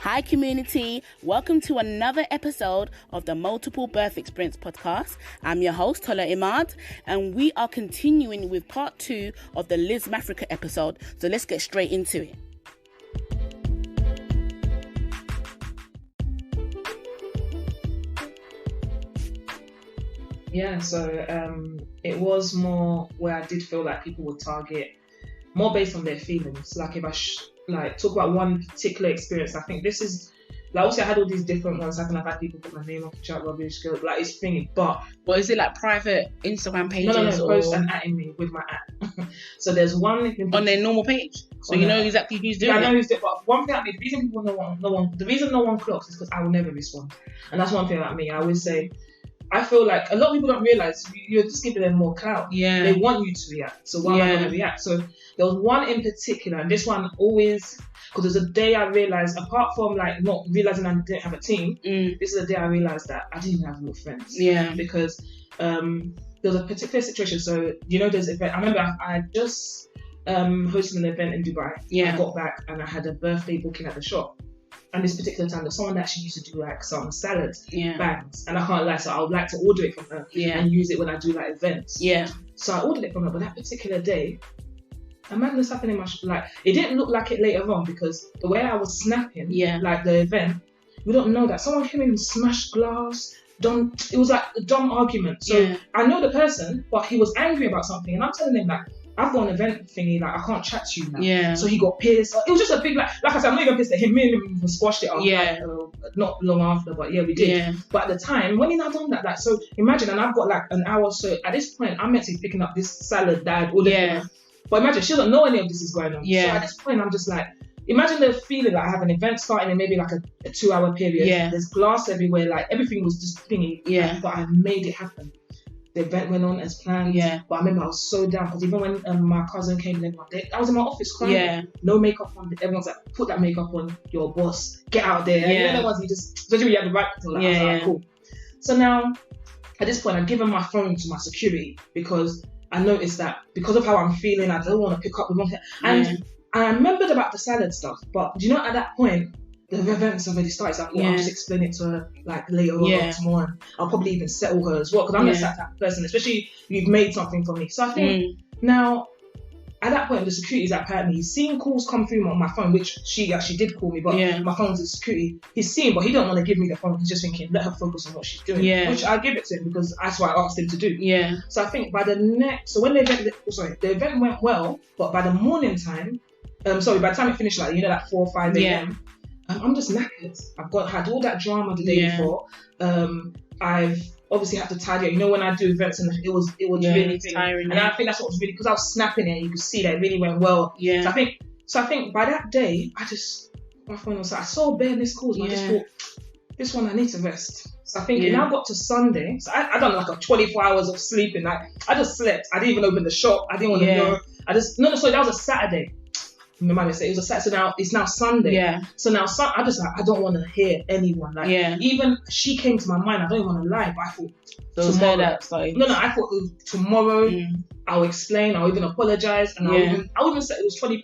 Hi community, welcome to another episode of the Multiple Birth Experience podcast. I'm your host Tola Imad, and we are continuing with part 2 of the Lizzy Mafrika episode, so let's get straight into it. Yeah, so it was more where I did feel like people would target more based on their feelings. Like if I talk about one particular experience, I think this is like obviously I had all these different ones. I've had people put my name on chat rubbish, like it's thingy. But is it like private Instagram pages? No, post and atting me with my at. So there's one on their normal page, so you know exactly who's doing it. Yeah, I know who's doing it. But one thing about me, the reason people the reason no one clocks is because I will never respond, and that's one thing about me. I always say, I feel like a lot of people don't realise you're just giving them more clout. Yeah. They want you to react. So why am I going to react? So there was one in particular, and this one always, because there's a day I realised, apart from like not realising I didn't have a team, this is the day I realised that I didn't even have real friends. Yeah. Because there was a particular situation. So, you know, there's an event. I remember I just hosted an event in Dubai. Yeah. I got back and I had a birthday booking at the shop. And this particular time, there's someone that actually used to do like some salads, bags, and I can't lie, so I would like to order it from her and use it when I do like events. Yeah. So I ordered it from her, but that particular day, a madness happened in my it didn't look like it later on because the way I was snapping, like the event, we don't know that someone came in and smashed glass. It was like a dumb argument. So I know the person, but he was angry about something, and I'm telling him like, I've got an event thingy, like I can't chat to you now. Yeah. So he got pissed. It was just a big like I said, I'm not even pissed at him. Me and him squashed it up. Yeah. Not long after, but we did. Yeah. But at the time, when he now done that, like so imagine, and I've got like an hour. So at this point, I'm meant to be picking up this salad that I'd ordered. But imagine she doesn't know any of this is going on. Yeah. So at this point, I'm just like, imagine the feeling like I have an event starting in maybe like a 2-hour period. Yeah. There's glass everywhere, like everything was just thingy. Yeah. But I made it happen. The event went on as planned. Yeah. But I remember I was so down because even when my cousin came in one day, I was in my office crying. Yeah. No makeup on. Everyone's like, put that makeup on, you're a boss. Get out there. Yeah. And you know the ones you just, especially when you have the right to like, I was like, cool. So now, at this point, I've given my phone to my security because I noticed that because of how I'm feeling, I don't want to pick up the wrong thing. And I remembered about the salad stuff, but you know, at that point, the event's already started, so I thought I'll just explain it to her like later on tomorrow. I'll probably even settle her as well because I'm the type of person, especially if you've made something for me. So I think now, at that point, the security's apparently he's seen calls come through on my phone, which she actually did call me, but my phone's in security. He's seen, but he don't want to give me the phone. He's just thinking, let her focus on what she's doing. Yeah. Which I give it to him because that's what I asked him to do. Yeah. So I think the event went well, but by the morning time, by the time it finished, like, you know, like 4 or 5 a.m., I'm just knackered. Had all that drama the day before. I've obviously had to tidy up. You know, when I do events, and it was really tiring. And I think that's what was really, because I was snapping it, you could see that it really went well. Yeah. So I think by that day, my phone was like, I saw bare missed calls, but I just thought, this one I need to rest. So I think it now got to Sunday. So I done like a 24 hours of sleeping. Like I just slept. I didn't even open the shop. I didn't want to know. So that was a Saturday. My mum said it was a Saturday, so now it's now Sunday. Yeah. So now I just like, I don't want to hear anyone. Like even she came to my mind. I don't even want to lie, but I thought tomorrow. I thought tomorrow I'll explain. I'll even apologize, and I'll even say it was £20.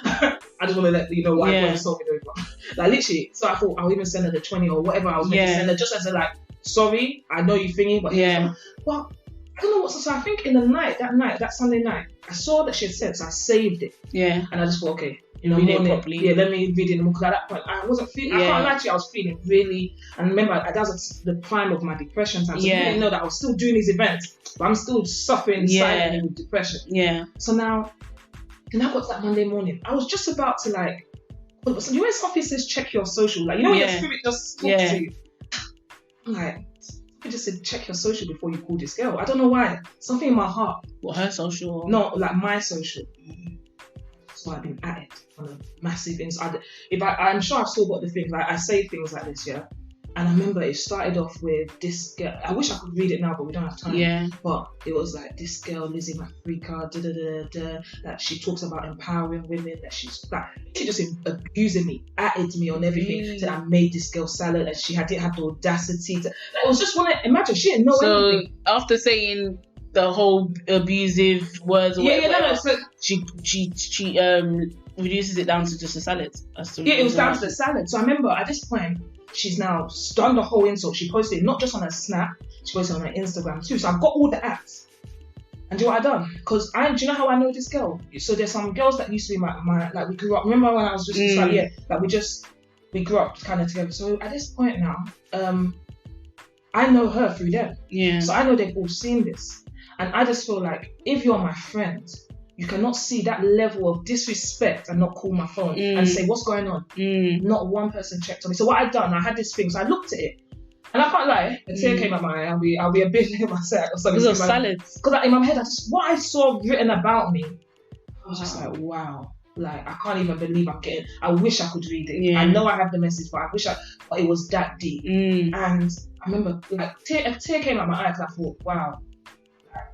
I just want to let you know what I want to solve it over. Like literally. So I thought I'll even send her the 20 or whatever I was meant to send her, just as a like, sorry, I know you're thinking, but well, I don't know what's so I think in the night, that Sunday night, I saw that she had sent, so I saved it. Yeah. And I just thought, okay, read it properly. Yeah, let me read it more. Because at that point, I wasn't feeling, I can't lie to you, I was feeling really, and remember, that was the prime of my depression time. So I didn't know that I was still doing these events, but I'm still suffering silently with depression. Yeah. So now, and I got to that Monday morning, I was just about to like, you know when something says check your social, like, you know when your spirit just talks to you? I'm like, I just said check your social before you call this girl. I don't know why. Something in my heart. What, her social? No, like my social. So I've been at it on a massive inside. I'm sure I've still got the things. Like I say things like this, And I remember it started off with this girl. I wish I could read it now, but we don't have time. Yeah. But it was like this girl, Lizzy Mafrika, that she talks about empowering women, that she's like, she just abusing me, added me on everything. Said I made this girl salad, and she didn't have the audacity to. Like, it was just imagine she didn't know anything. So after saying the whole abusive words, or whatever, So she reduces it down to just a salad. Yeah, it was down to the salad. So I remember at this point, she's now done the whole insult. She posted it not just on her Snap, she posted it on her Instagram too. So I've got all the ads. And do you know what I done? Because do you know how I know this girl? So there's some girls that used to be my like we grew up. Remember when I was just like, like we grew up kind of together. So at this point now, I know her through them. Yeah. So I know they've all seen this. And I just feel like if you're my friend, you cannot see that level of disrespect and not call my phone and say, what's going on? Not one person checked on me. So what I'd done, I had this thing. So I looked at it. And I can't lie, a tear came out my eye. I'll be a bit in myself. Because of salads. Because in my head, what I saw written about me, I was just like, wow. Like, I can't even believe I wish I could read it. Yeah. I know I have the message, but but it was that deep. And I remember, like, a tear came out my eye because I thought, wow,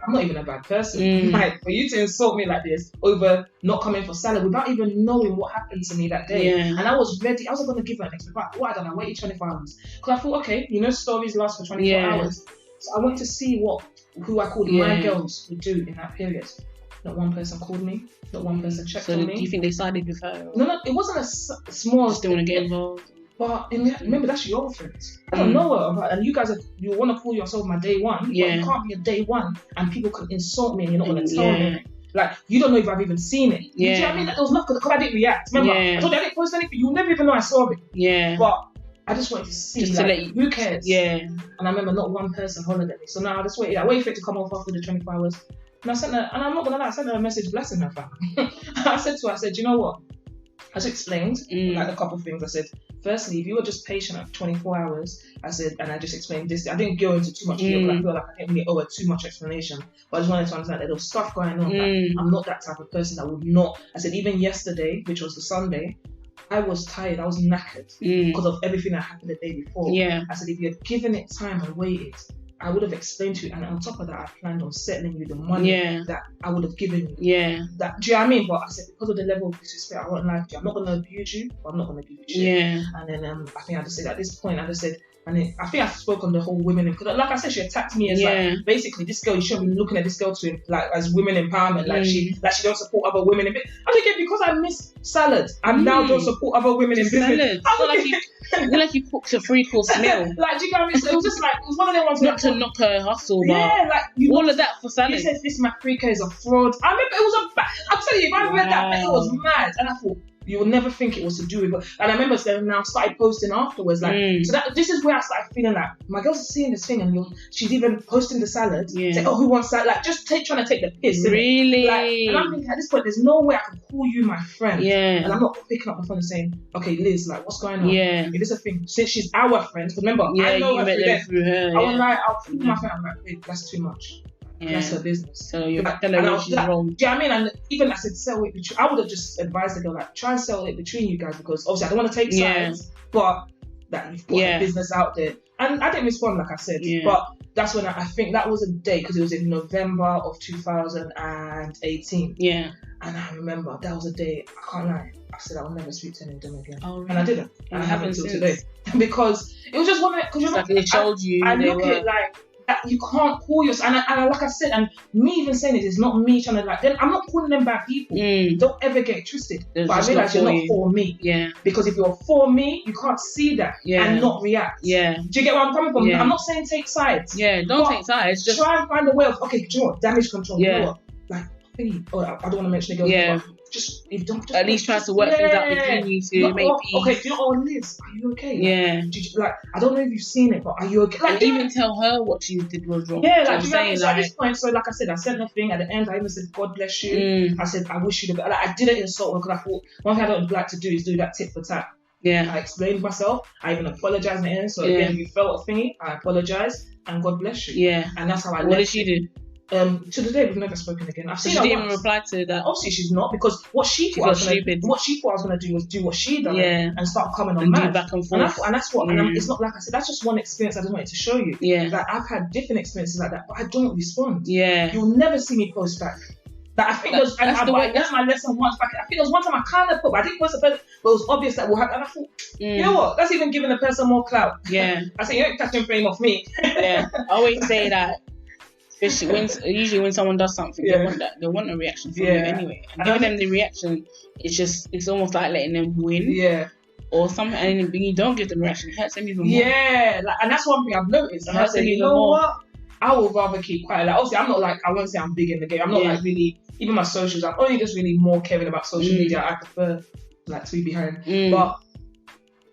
I'm not even a bad person. Like, for you to insult me like this over not coming for salad without even knowing what happened to me that day. Yeah. And I was ready. I was going to give her an explanation. What I done, I waited 24 hours. Because I thought, okay, stories last for 24 hours. So I went to see who I called my girls would do in that period. Not one person called me. Not one person checked on me. Do you think they sided with her? No, it wasn't a small... Just don't want to get involved. But remember, that's your friend. I don't know her, and you guys you want to call yourself my day one. But you can't be a day one, and people can insult me, and you're not going to tell me. Like, you don't know if I've even seen it. Do you know what I mean? Like, there was nothing because I didn't react. Remember, I told you I didn't post anything. You'll never even know I saw it. Yeah. But I just wanted to see. Just to let you, who cares? Yeah. And I remember not one person hollered at me. So now I just waited. I waited for it to come off after the 24 hours. And I sent her, and I'm not gonna lie, I sent her a message blessing her family. I said to her, you know what? I just explained like a couple of things. I said, firstly, if you were just patient at 24 hours, I said, and I just explained this. I didn't go into too much detail because I feel like I didn't really owe her too much explanation. But I just wanted to understand that there was stuff going on. That I'm not that type of person that would not. I said, even yesterday, which was the Sunday, I was tired. I was knackered because of everything that happened the day before. Yeah. I said, if you had given it time and waited, I would have explained to you, and on top of that, I planned on settling you the money that I would have given you. Yeah. That, do you know what I mean? But I said, because of the level of disrespect, I won't lie to you. I'm not going to abuse you, but I'm not going to give you shit. Yeah. And then I think I just said, at this point, I just said, and then I think I spoke on the whole women, because like I said, she attacked me as like, basically, this girl, you shouldn't be looking at this girl to like as women empowerment, like she don't support other women in business. I think because I miss salad, I now don't support other women in business. It's like you cooked a 3-course meal. Like, do you know what I mean? So it was just like, it was one of them ones. Not to knock her hustle, but all of that for salad. He says Lizzy Mafrika is a fraud. I remember it was I'm telling you, if I read that, it was mad, and I thought, you will never think it was to do with it. And I remember they now started posting afterwards. Like, so this is where I started feeling like, my girl's are seeing this thing and she's even posting the salad. Say, oh, who wants that? Like, just trying to take the piss. Really? Like, and I'm thinking at this point, there's no way I can call you my friend. Yeah. And I'm not picking up the phone and saying, okay, Liz, like, what's going on? Yeah. If it's a thing, since she's our friend, because remember, I know her through her. I was like, I'll call my friend. I'm like, wait, that's too much. Yeah. That's her business. So you're telling her she's wrong. Do you know what I mean? And even I said, settle it between. I would have just advised the girl, like, try and settle it between you guys, because obviously I don't want to take sides, but that you've got a business out there. And I didn't respond, like I said, but that's when I think that was a day, because it was in November of 2018. Yeah. And I remember that was a day, I can't lie, I said I will never speak to them again. Oh, really? And I didn't. And I haven't until today. Because it was just one of it, because like it showed you. I look at it like, that you can't call yourself, and like I said, and me even saying it is not me trying to like. Then I'm not calling them bad people. Don't ever get it twisted. But I realize you're not for me. Yeah. Because if you're for me, you can't see that and not react. Yeah. Do you get where I'm coming from? Yeah. I'm not saying take sides. Yeah. Don't take sides. Just try and find a way of do you know what? Damage control. Yeah. You know what? Like, I don't want to mention the girl. Yeah. Just at least try to work things out between you two, make peace. Okay, do you know what, Liz? Are you okay? Yeah. Like, I don't know if you've seen it, but are you okay? Like, even tell her what you did was wrong. Yeah, like, saying, so at this point, so like I said, I sent her thing at the end. I even said, God bless you. I said, I wish you the best. Like, I didn't insult her, because I thought one thing I don't like to do is do that tit for tat. Yeah. I explained myself. I even apologized in the end. So again, if you felt a thingy, I apologized, and God bless you. Yeah. And that's how I left. What did she do? To the day we've never spoken again. I've seen she didn't even reply to that. Obviously she's not, because what she thought I was gonna do was do what she done and start coming on mad. Back and forth. And that's what it's not, like I said, that's just one experience I just wanted to show you. Yeah. Like, I've had different experiences like that, but I don't respond. Yeah. You'll never see me post back. Like, I think that's my lesson once back. I think there was one time I kind of put, but I didn't post a person, but it was obvious that will happen. And I thought, you know what? That's even giving the person more clout. Yeah. I said, you ain't catching frame off me. Yeah. I always say that Usually when someone does something, they want a reaction from you anyway. And giving them the reaction, it's almost like letting them win. Yeah. Or something, and when you don't give them a reaction, it hurts them even more. Yeah, and that's one thing I've noticed. And I say, you know what? I would rather keep quiet. Like, obviously, I'm not like, I won't say I'm big in the game. I'm not like really, even my socials, I'm only just really more caring about social media. I prefer like to be behind. But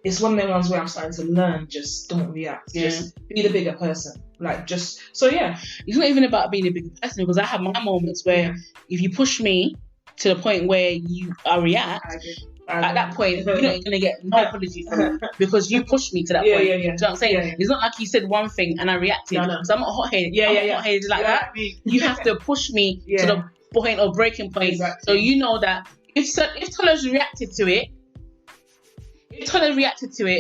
it's one of them ones where I'm starting to learn, just don't react. Just be the bigger person. Like, just, so yeah. It's not even about being a bigger person, because I have my moments where if you push me to the point where I react, at that point, you're not going to get no apology from me because you pushed me to that point. Do you know what I'm saying? It's not like you said one thing and I reacted. No. So I'm not hot-headed. I'm not hot-headed like that. You have to push me to the point of breaking point. Exactly. So you know that if Tola's reacted to it,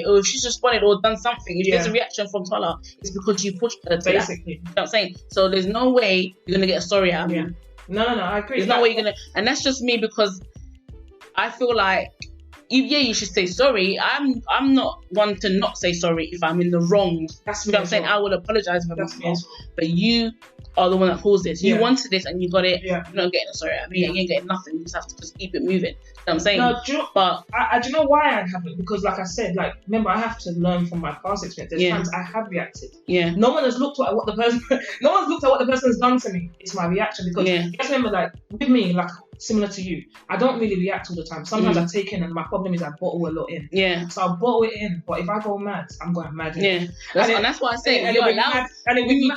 or if she's responded or done something, if there's a reaction from Tola, it's because you pushed her to basically. You know what I'm saying? So there's no way you're going to get a story out of me. No, I agree. There's no way you're going to... And that's just me, because I feel like, you should say sorry. I'm not one to not say sorry if I'm in the wrong. That's what I'm saying. I will apologize for myself. But you are the one that caused this. You wanted this and you got it. You're not getting a sorry. I mean, you ain't getting nothing. You just have to just keep it moving. You know what I'm saying? No, do you know why I haven't? Because like I said, like, remember, I have to learn from my past experience. There's times I have reacted. Yeah. No one has looked at what the person's done to me. It's my reaction. Because you have to remember, like, with me, like, similar to you, I don't really react all the time. Sometimes I take in, and my problem is I bottle a lot in. Yeah. So I'll bottle it in, but if I go mad, I'm going mad. Yeah. That's what I say. You're allowed.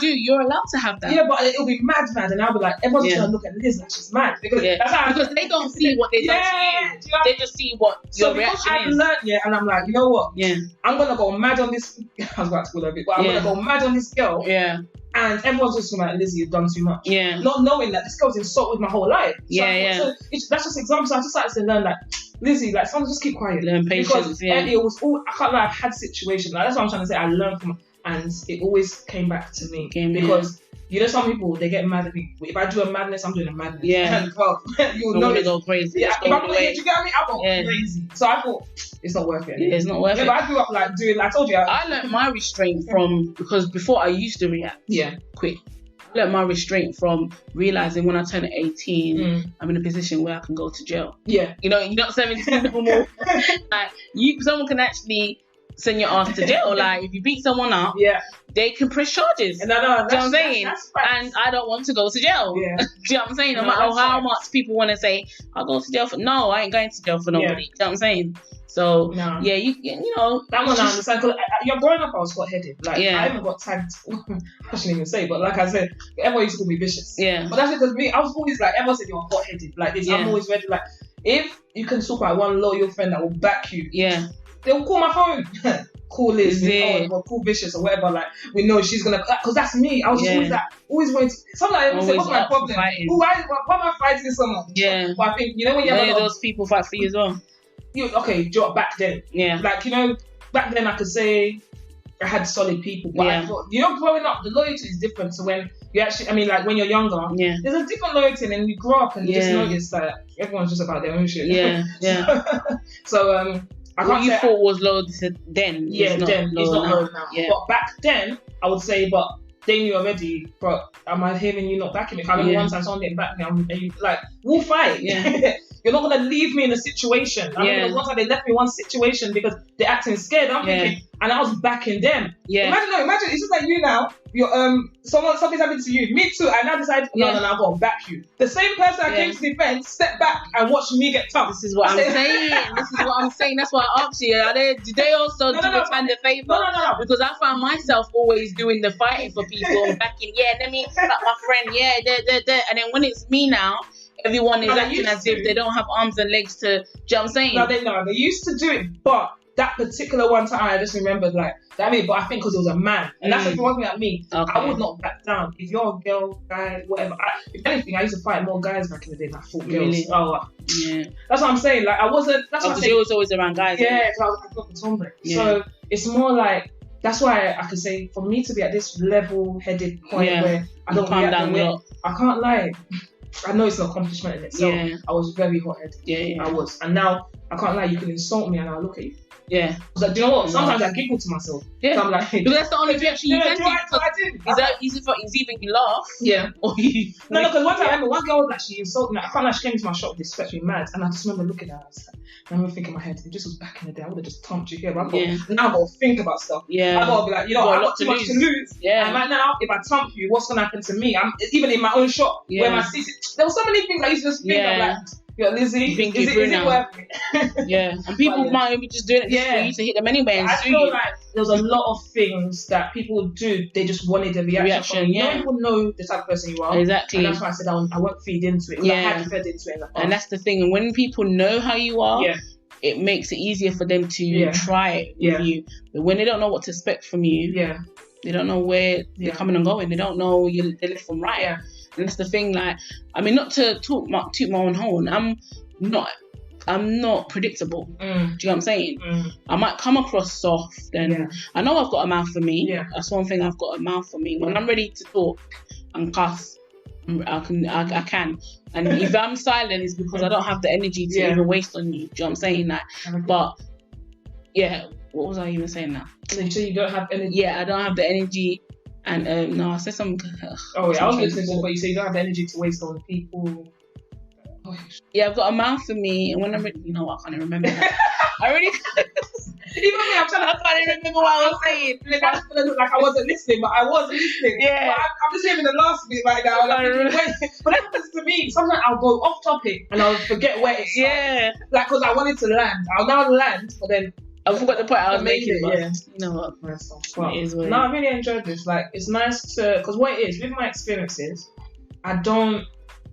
You're allowed to have that. Yeah, but it'll be mad, and I'll be like, everyone's gonna look at Liz like she's mad because they don't see what they done to you. They just see what your reaction I've learned, and I'm like, you know what? Yeah. I'm gonna go mad on this. I was about to call her a bit, but I'm gonna go mad on this girl. Yeah. And everyone's just like, Lizzy, you've done too much. Yeah. Not knowing that this girl's insulted my whole life. So that's just examples. I just started to learn, like, Lizzy, like, someone just keep quiet. Learn patience, because it was all, I can't lie, I've had situations. Like, that's what I'm trying to say. I learned from, and it always came back to me. Because, you know, some people, they get mad at me. If I do a madness, I'm doing a madness. Yeah. You'll know it. Go crazy. Yeah. If I'm here, do you get me? I go crazy. So I thought, it's not worth it. Yeah, it's not worth it. But I grew up, like, doing, like, I told you. I learned my restraint from, because before I used to react. Yeah. Quick. I learned my restraint from realizing when I turn 18, I'm in a position where I can go to jail. Yeah. You know, you're not 17 no more. Like, someone can actually send your ass to jail. Like, if you beat someone up, they can press charges. No, do you know what I'm saying? And I don't want to go to jail. Yeah. Do you know what I'm saying? No matter how much people want to say, I'll go to jail for... No, I ain't going to jail for nobody. Do you know what I'm saying? So, you know... That one I understand. Because you're growing up, I was hot-headed. Like, I haven't got tagged... I shouldn't even say, but like I said, everyone used to call me vicious. Yeah. But that's because me, I was always like, everyone said you're hot-headed. Like this, I'm always ready. Like, if you can talk about one loyal friend that will back you... Yeah. They'll call my phone. Call Liz, or call Vicious or whatever. Like, we know she's gonna, because that's me. I was just always like, always wanting to. Sometimes I say, what's my problem? Why am I fighting someone? Yeah. But I think, you know, when you have those people fight for you as well. Back then. Yeah. Like, you know, back then I could say I had solid people, but I thought, you know, growing up, the loyalty is different. So when you actually, I mean, like when you're younger, there's a different loyalty, and then you grow up and you just notice that everyone's just about their own shit. Yeah. Yeah. So what you thought was low then. Yeah, it's not low now. Yeah. But back then, I would say, but they knew already. But am I hearing you not backing me? I remember one time someone didn't back me, and you like, we'll fight. Yeah. You're not gonna leave me in a situation. I remember one time they left me in one situation because they're acting scared. I'm thinking, and I was backing them. Yeah. Imagine it's just like you now. You're something's happened to you. Me too. I now decide, no, I'm gonna back you. The same person that came to defend, step back and watch me get tough. This is what I'm saying. That's why I asked you. Do they also do the fan the favour? No. Because I found myself always doing the fighting for people and backing. Yeah, let me back my friend. Yeah, and then when it's me now, everyone is acting as if they don't have arms and legs to. Do you know what I'm saying? No, they used to do it, but that particular one time I just remembered like that. But I think because it was a man, and that's the one thing at me. Okay. I would not back down. If you're a girl, guy, whatever. If anything, I used to fight more guys back in the day than I fought girls. Really? Oh, yeah. That's what I'm saying. Like I wasn't. That's what I'm saying. You was always around guys. Yeah, because I grew up in tomboy. Yeah. So it's more like. That's why I could say, for me to be at this level-headed point where I don't calm down. I can't lie. I know it's an accomplishment in itself. Yeah. I was very hot-headed. Yeah. I was. And now I can't lie, you can insult me and I'll look at you. Yeah. Do you know what? Sometimes I giggle to myself. Yeah. So I'm like, because that's the only reaction you can do. It's either you laugh, or you. No, because one time I remember one girl that she insulted me. I can't lie, she came to my shop disrespectfully mad, and I just remember looking at her. I remember thinking in my head, if this was back in the day, I would have just thumped you here. But now I've got to think about stuff. Yeah. I've got to be like, I've got too much to lose. Yeah. And right now, if I thump you, what's going to happen to me? I'm even in my own shop where my CC. There were so many things I used to just think of, like, yo, Lizzy, is it worth it? Yeah, and people might be just doing it just for you to hit them anyway. And I feel like there's a lot of things that people do. They just wanted a reaction from you. No one will know the type of person you are. Exactly. And that's why I said I won't feed into it. I had fed into it in the past. And that's the thing. And when people know how you are, it makes it easier for them to try it with you. But when they don't know what to expect from you, they don't know where they're coming and going. They don't know they left from right. Yeah. And that's the thing, like, I mean, not to toot my own horn, I'm not predictable. Do you know what I'm saying? I might come across soft, and I know I've got a mouth for me. Yeah. That's one thing, I've got a mouth for me. When I'm ready to talk and cuss, I can. And if I'm silent, it's because I don't have the energy to even waste on you. Do you know what I'm saying? Like, but what was I even saying now? So you don't have energy? Yeah, I don't have the energy. And no, I said some. I was listening to what you say. You don't have the energy to waste on people. Yeah, I've got a mouth for me, and when I'm ready, you know what? I can't even remember that. I really can't. Even me, I can't even remember what I was saying. That's gonna look like I wasn't listening, but I was listening. Yeah. But I'm just hearing the last bit right now. But that happens to me. Sometimes I'll go off topic and I'll forget where it's. Yeah. Like, because I wanted to land. I'll now land, but then. I forgot the point I was making. Yeah. You know what? It is what I really enjoyed this. Like, it's nice to, because what it is, with my experiences, I don't.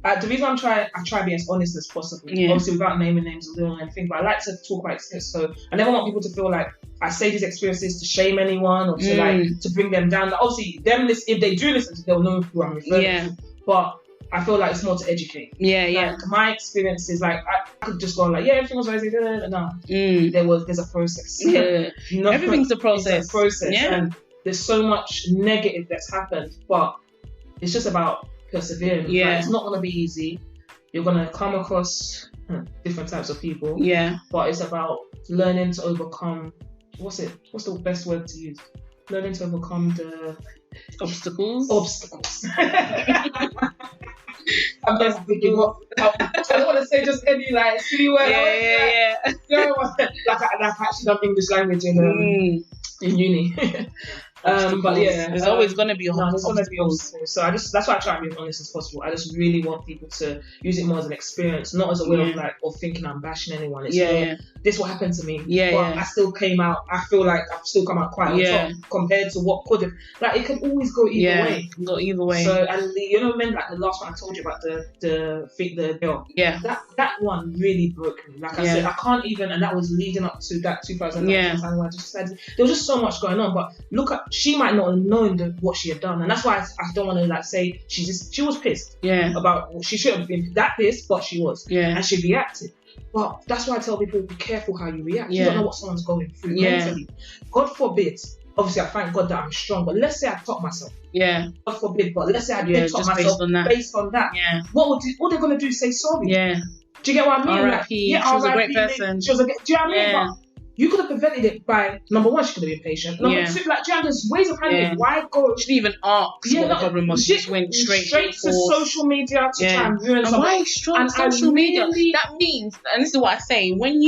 The reason I try being as honest as possible. Yeah. Obviously, without naming names or doing anything, but I like to talk about experience. So I never want people to feel like I say these experiences to shame anyone or to bring them down. Like, obviously, if they do listen to, they'll know who I'm referring to. But I feel like it's more to educate. Like, my experiences, like, I could just go like, everything was right. No, there's a process. Everything's a process. It's a process, and there's so much negative that's happened, but it's just about persevering. Like, it's not gonna be easy. You're gonna come across different types of people. But it's about learning to overcome. What's the best word to use? Learning to overcome the obstacles. I'm just thinking, I don't want to say just any like silly word. You know what? Like I actually done English language in uni. But there's always gonna be obstacles. So that's why I try and be as honest as possible. I just really want people to use it more as an experience, not as a way of thinking I'm bashing anyone. It's this what happened to me. But I still came out. I feel like I've still come out quite on top compared to what could have. Like, it can always go either way. Go either way. So, and remember, like the last one I told you about the girl. That one really broke me. Like I said, I can't even. And that was leading up to that 2019 time where I just said there was just so much going on. But look at. She might not have known what she had done, and that's why I don't want to like say she was pissed. About she should have been that pissed, but she was. And she reacted. But that's why I tell people, be careful how you react. You don't know what someone's going through mentally. God forbid. Obviously, I thank God that I'm strong. But let's say I top myself. God forbid. But let's say I did top myself based on that. What they're gonna do? Say sorry. Do you get what I mean? R.I.P. She was a great person. Do you know what I mean? But you could have prevented it by, number one, she could have been patient. Number two, like, there's ways of handling it. Why go? She didn't even ask what the problem was. She just went straight to social media to try and ruin something. Why social media? That means, and this is what I say, when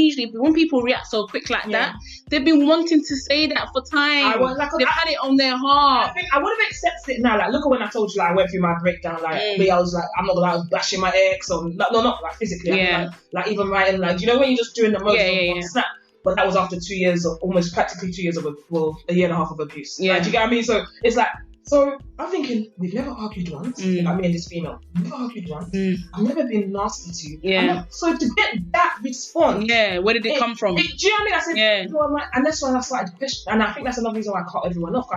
people react so quick like that, they've been wanting to say that for time. They've had it on their heart. I would have accepted it now. Like, look at when I told you, like, I went through my breakdown. Like, me, I was like, I'm not gonna lie, I was bashing my ex, or not like physically. Like even writing, like, you know, when you're just doing the most on Snap. But that was after 2 years of, almost practically 2 years of, a year and a half of abuse. Like, do you get what I mean? So it's like, so I'm thinking, we've never argued once. I mean, this female, we've never argued once. I've never been nasty to you. So to get that response. Where did it come from? Do you know what I mean? I said, and that's when I started to question. And I think that's another reason why I cut everyone off.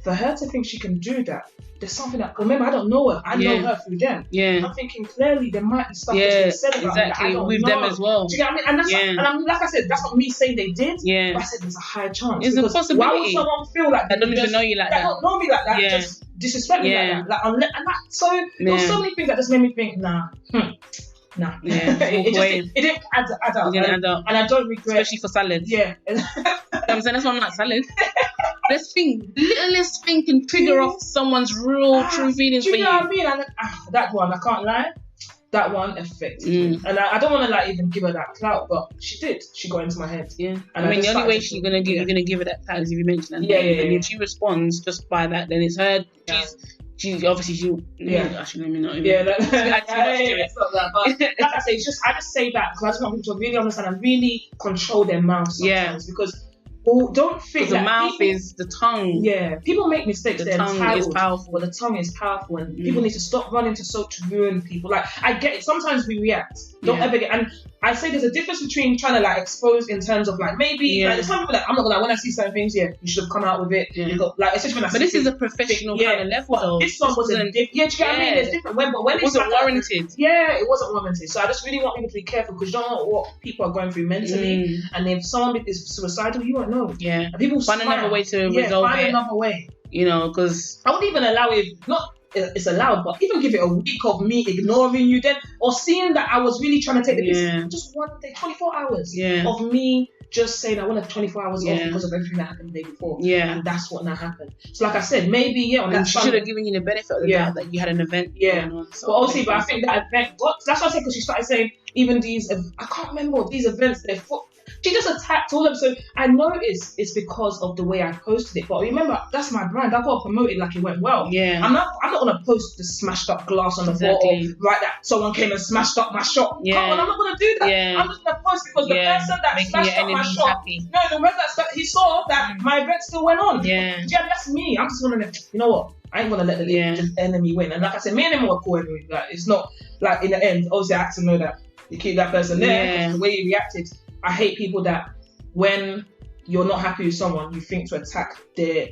For her to think she can do that, there's something that, remember, I don't know her. I know her through them. I'm thinking, clearly, there might be stuff that's been said about me that I don't with know. them as well. Do you get what I mean? And that's and I'm, like I said, that's not me saying they did. But I said there's a high chance. It's a possibility. Why would someone feel like that? Don't even know you like that. Don't know me like that. Just disrespect me like that. Like, and that, so there were so many things that just made me think, nah. Nah. Yeah. it didn't add up. It didn't add up. And I don't regret. Especially for salads. Yeah. I'm saying that's why I'm not salad. This thing, littlest thing can trigger off someone's real true feelings for you. Do you know what I mean? That one, I can't lie. That one affected me. And I don't want to like even give her that clout, but she did. She got into my head. Yeah. And I mean, the only way you're gonna give her that clout is if you mention that. And if she responds just by that, then it's her. She's obviously actually let me not even. It's not that. But like I say, I just say that because I just want people to really understand and really control their mouth sometimes because. Well, don't think that the mouth is the tongue. Yeah, people make mistakes. The tongue is powerful. Well, the tongue is powerful, and people need to stop running to to ruin people. Like I get it. Sometimes we react. Don't ever get. And I say there's a difference between trying to like expose in terms of like maybe like there's some people that I'm not gonna when I see certain things. You should have come out with it. You got like especially when I. But this is a professional kind of level. Though. This one wasn't. Do you get what I mean? It's different. But when it wasn't warranted. It wasn't warranted. So I just really want people to be careful because you don't know what people are going through mentally, and if someone is suicidal, you won't know. Yeah. And people find another way to resolve it. Find another way. You know, because I wouldn't even allow it. Not it's allowed, but even give it a week of me ignoring you, then or seeing that I was really trying to take the piss. Just one day, 24 hours of me just saying I wanted 24 hours off because of everything that happened the day before. And that's what now happened. So like I said, maybe on that she should have given you the benefit of the doubt that you had an event going on. So but obviously, but I think that event. That's what I said because she started saying even these. I can't remember what these events. She just attacked all of them. So I know it's because of the way I posted it. But remember, that's my brand. I got promoted like it went well. I'm not gonna post the smashed up glass on the floor or write that someone came and smashed up my shop. Come on, I'm not gonna do that. I'm just gonna post because the person that smashed up my shop. No, the person that he saw that my event still went on. That's me. I'm just gonna you know what? I ain't gonna let the enemy win. And like I said, me and him were cool anyway. Like it's not like in the end, obviously I had to know that you keep that person there. The way you reacted. I hate people that when you're not happy with someone, you think to attack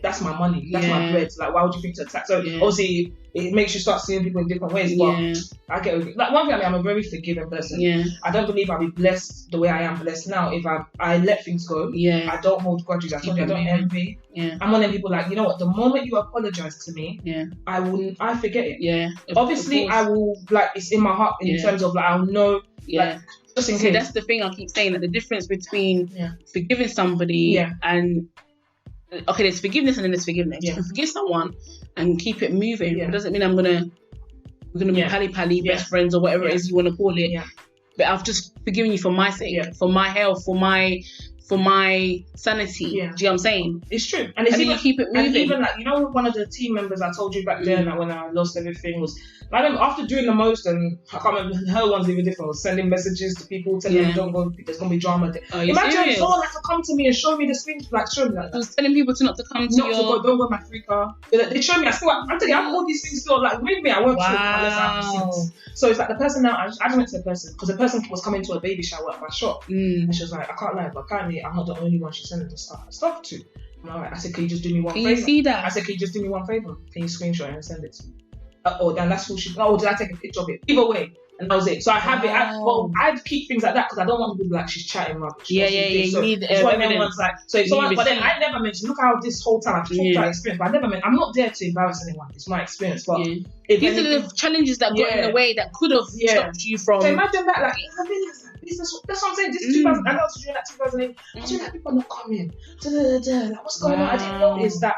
that's my money, that's my bread. Like, why would you think to attack? So obviously, it makes you start seeing people in different ways. But I get like one thing. I'm a very forgiving person. I don't believe I'll be blessed the way I am blessed now if I let things go. I don't hold grudges. I don't envy. I'm one of them people like, you know what? The moment you apologize to me, I forget it. Obviously, I will like it's in my heart in terms of like I'll know like. See, that's the thing I keep saying, that the difference between forgiving somebody and there's forgiveness and then there's forgiveness. You can forgive someone and keep it moving. It doesn't mean we're gonna be pally best friends or whatever it is you want to call it. But I've just forgiven you for my sake, for my health, for my sanity. Do you know what I'm saying? It's true. And it's even, you keep it moving. And even like, you know, one of the team members I told you back then that when I lost everything was, I remember after doing the most, and I can't remember, her one's even different, was sending messages to people telling them don't go, there's going to be drama. Imagine if someone had to come to me and show me the screen, like show me like that. I was telling people not to come to don't go Mafrika. They show me, I'm telling you, I have all these things still, like with me, I won't trip unless I have receipts. So it's like the person now, I just went to the person, because the person was coming to a baby shower at my shop, and she was like, I can't lie, but apparently I'm not the only one she sent the stuff to. I'm like, I said, can you just do me one favor? Can you see that? I said, can you just do me one favor? Can you screenshot it and send it to me? Then that's all she. Did I take a picture of it? Either way, and that was it. So I have it. I'd keep things like that because I don't want people to be like she's chatting rubbish. You need evidence. Like, so if someone, but then I never mentioned. Look how this whole time I've talked about experience, but I never mentioned. I'm not there to embarrass anyone. It's my experience. But these are the challenges that got in the way that could have stopped you from. So imagine that, like, that's what I'm saying. This is 2000. I know I was doing that 2008. I was like, people are not coming. Like, what's going on? I didn't notice that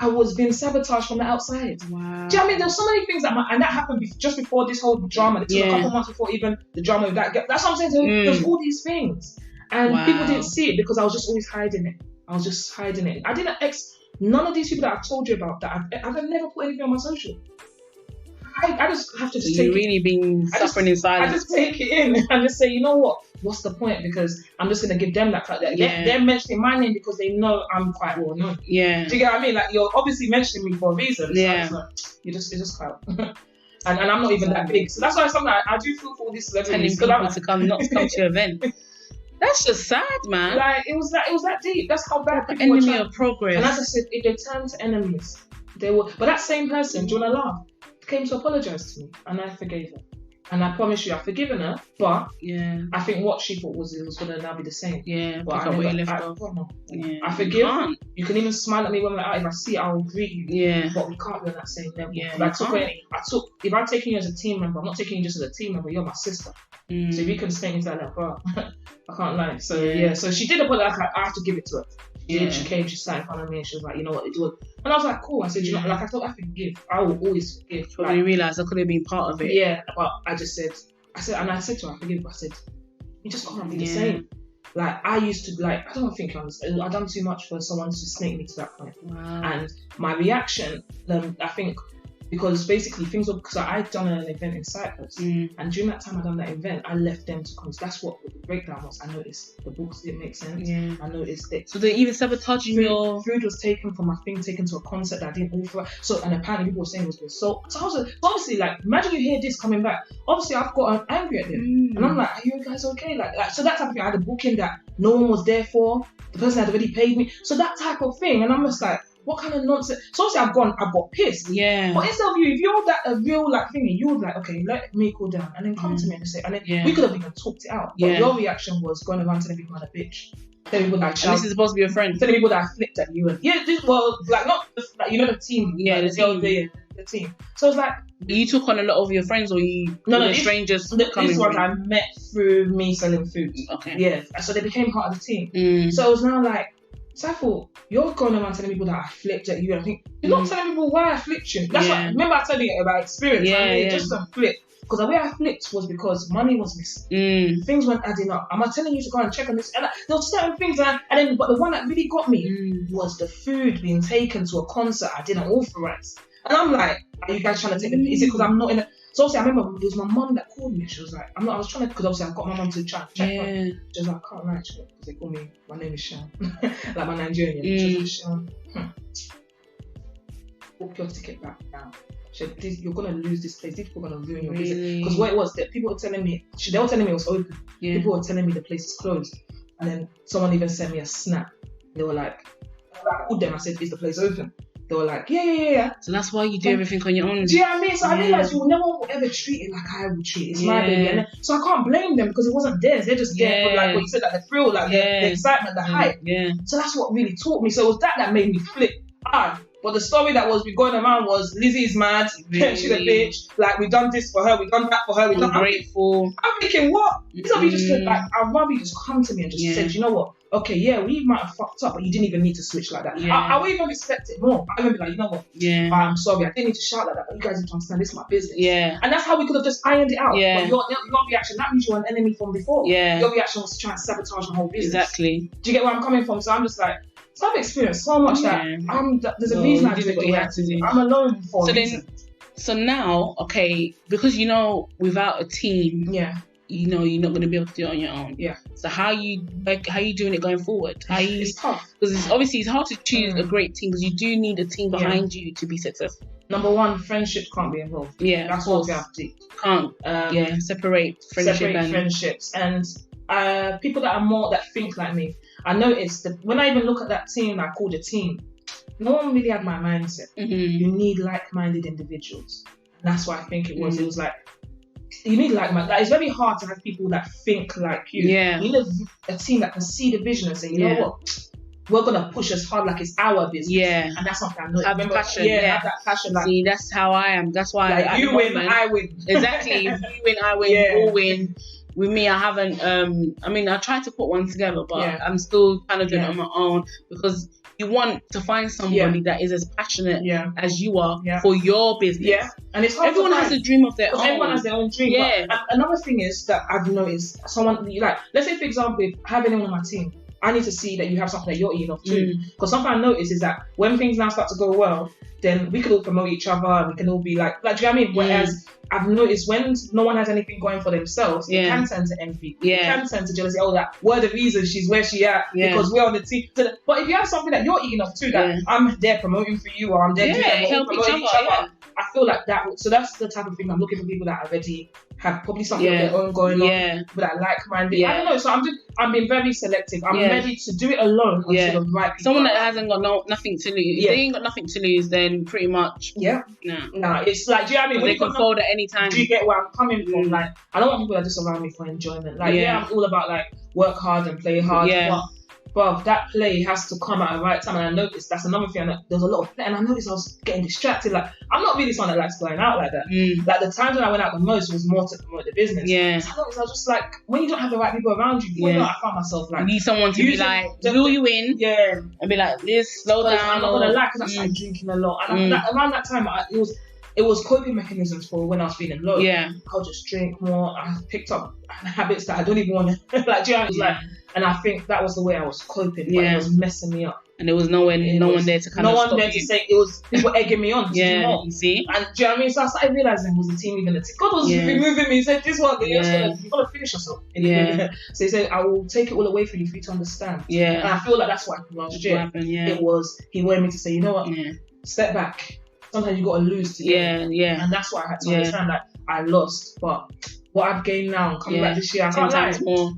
I was being sabotaged from the outside. Wow. Do you know what I mean? There were so many things and that happened just before this whole drama. It took a couple months before even the drama with that girl. That's what I'm saying. So there's all these things. And people didn't see it because I was just always hiding it. I didn't none of these people that I've told you about that I've never put anything on my social. I just have to take it. You've really been suffering in silence. I just take it in and just say, you know what? What's the point? Because I'm just going to give them that fact that they're mentioning my name because they know I'm quite well known. Yeah. Do you get what I mean? Like, you're obviously mentioning me for a reason. Yeah. So it's just clout. and I'm not even that big. So that's why sometimes I do feel for all these celebrities. Telling people to come, not to come to your event. That's just sad, man. Like, it was that deep. That's how bad people enemy of progress. And as I said, if they turn to enemies, they will. But that same person, do you want to laugh? Came to apologize to me, and I forgave her. And I promise you, I've forgiven her, but yeah, I think what she thought was it was going to now be the same. Yeah, but pick up where you left off. Yeah. I forgive. You can even smile at me when we're out. If I see it, I'll greet you. Yeah. But we can't be on that same level. Yeah. If I'm taking you as a team member, I'm not taking you just as a team member. You're my sister. So if you can stay into that level, I can't lie. So yeah. So she did apologize. I have to give it to her. She came, she sat in front of me, and she was like, you know what, it was. And I was like, cool. I said, you know, like I thought I forgive. I will always forgive. But you realised I could have been part of it. Yeah, but I said to her, I forgive. I said, you just can't be the same. Like I used to, like I don't think I understand. I've done too much for someone to snake me to that point. Wow. And my reaction, I think. Because basically because I'd done an event in Cyprus, and during that time I done that event, I left them to come. So that's what the breakdown was. I noticed the books didn't make sense. Yeah. I noticed that. So they even sabotaging your food was taken from my thing, taken to a concert that I didn't authorize. So and apparently people were saying it was good. So I was obviously like, imagine you hear this coming back. Obviously I've got angry at them, and I'm like, are you guys okay? Like so that type of thing. I had a booking that no one was there for. The person had already paid me. So that type of thing, and I'm just like, what kind of nonsense? So obviously I got pissed. Yeah. But instead of you, if you're that a real like thingy, you would like, okay, let me cool down and then come to me and say, and then we could have even talked it out. But your reaction was going around telling people I'm a bitch. Telling people that this is supposed to be your friend. Telling people that I flipped at you and like not just, like you know the team. Yeah, like, the team. So it's like you took on a lot of your friends, or strangers. These ones I met through me selling food. Okay. Yeah. So they became part of the team. So it was now like. So I thought, you're going around telling people that I flipped at you. I think, you're not telling people why I flipped you. That's what, remember I told you about experience. Just a flip. Because the way I flipped was because money was missing. Things weren't adding up. Am I telling you to go and check on this? And there were certain things, but the one that really got me was the food being taken to a concert I didn't authorize. And I'm like, are you guys trying to take the... Is it because I'm not in a... So obviously I remember it was my mum that called me. She was like, I was trying to... Because obviously I've got my mum to try and check her. She was like, I can't lie to you. Because they call me... My name is Sean. Like my Nigerian. She was like, Sean, book your ticket back now. She said, you're going to lose this place. These people are going to ruin your business. Because what it was, that people were telling me... They were telling me it was open. People were telling me the place is closed. And then someone even sent me a snap. They were like... I called them. I said, is the place open? They were like, yeah. So that's why you do everything on your own. Do you know what I mean? So I realised no one will ever treat it like I would treat it. It's my baby. And so I can't blame them because it wasn't theirs. They're just there for like what you said, like the thrill, like the excitement, the hype. Yeah. So that's what really taught me. So it was that made me flip. But the story that was going around was Lizzy is mad, she's a bitch, like we've done this for her, we've done that for her, I'm grateful. I'm thinking, what? Instead of you just like, I'd rather you just come to me and just said, you know what? Okay, yeah, we might have fucked up, but you didn't even need to switch like that. I would even respect it more. I would be like, you know what? Yeah. I'm sorry, I didn't need to shout like that, but you guys need to understand this is my business. Yeah. And that's how we could have just ironed it out. Yeah. But your reaction, that means you were an enemy from before. Yeah. Your reaction was to try and sabotage my whole business. Exactly. Do you get where I'm coming from? So I'm just like, so I've experienced so much that there's a reason I did what you had to do. I'm alone for a reason. So now, okay, because without a team, you're not going to be able to do it on your own. Yeah. So how you doing it going forward? It's tough because it's hard to choose a great team because you do need a team behind you to be successful. Number one, friendship can't be involved. Yeah, that's what we have to do. Can't separate friendships and people that think like me. I noticed that when I even look at that team I called a team, no one really had my mindset. You need like-minded individuals. And that's why I think it was. It was like, you need like-minded. Like, it's very hard to have people that think like you. Yeah. You need a team that can see the vision and say, you know what? We're going to push as hard like it's our business. Yeah. And that's something I know. Have passion. Have that passion. Like, see, that's how I am. That's why like, you win, I win. Exactly. You win, I win, you all win. With me, I haven't, I tried to put one together, but I'm still kind of doing it on my own because you want to find somebody that is as passionate as you are for your business. Yeah. And it's hard. Everyone has a dream of their own. Everyone has their own dream. Yeah. But another thing is that I've noticed someone, like, let's say, for example, if I have anyone on my team, I need to see that you have something that you're eating off too. Because something I notice is that when things now start to go well, then we could all promote each other and we can all be like do you know what I mean? Whereas I've noticed when no one has anything going for themselves, it can turn to envy. It can turn to jealousy. Oh, that word of reason, she's where she at because we're on the team. So but if you have something that you're eating off too, that I'm there promoting for you or I'm there help each other. I feel like that. So that's the type of thing I'm looking for, people that are already have probably something of their own going on, but I like-minded. I don't know. So I'm being very selective. I'm ready to do it alone until the right people. Someone that hasn't got nothing to lose. If they ain't got nothing to lose, then pretty much. No, it's like, do you know what I mean? They can fold at any time. Do you get where I'm coming from? Like, I don't want people that just around me for enjoyment. Like, I'm all about like work hard and play hard. But that play has to come at the right time. And I noticed that's another thing. There's a lot of play, and I noticed I was getting distracted. Like, I'm not really someone that likes going out like that. Like, the times when I went out the most was more to promote the business. So I noticed I was just like, when you don't have the right people around you, I found myself like, you need someone to be like, reel you in, and be like, this, slow down. I'm not gonna lie, because I started drinking a lot, and around that time, it was coping mechanisms for when I was feeling low. I'll just drink more. I picked up habits that I don't even want to like. Do you know what I was like? And I think that was the way I was coping, but it was messing me up. And there was no one there to kind of stop you. No one there to say, it was people egging me on to do more. You see? And do you know what I mean? So I started realising, was the team even God was removing me. He said, this one, you've got to finish yourself. So he said, I will take it all away from you for you to understand. And I feel like that's what happened last year. It was, he wanted me to say, you know what, step back. Sometimes you got to lose to get. And that's what I had to understand, that I lost, but what I've gained now coming back this year, I can't lie.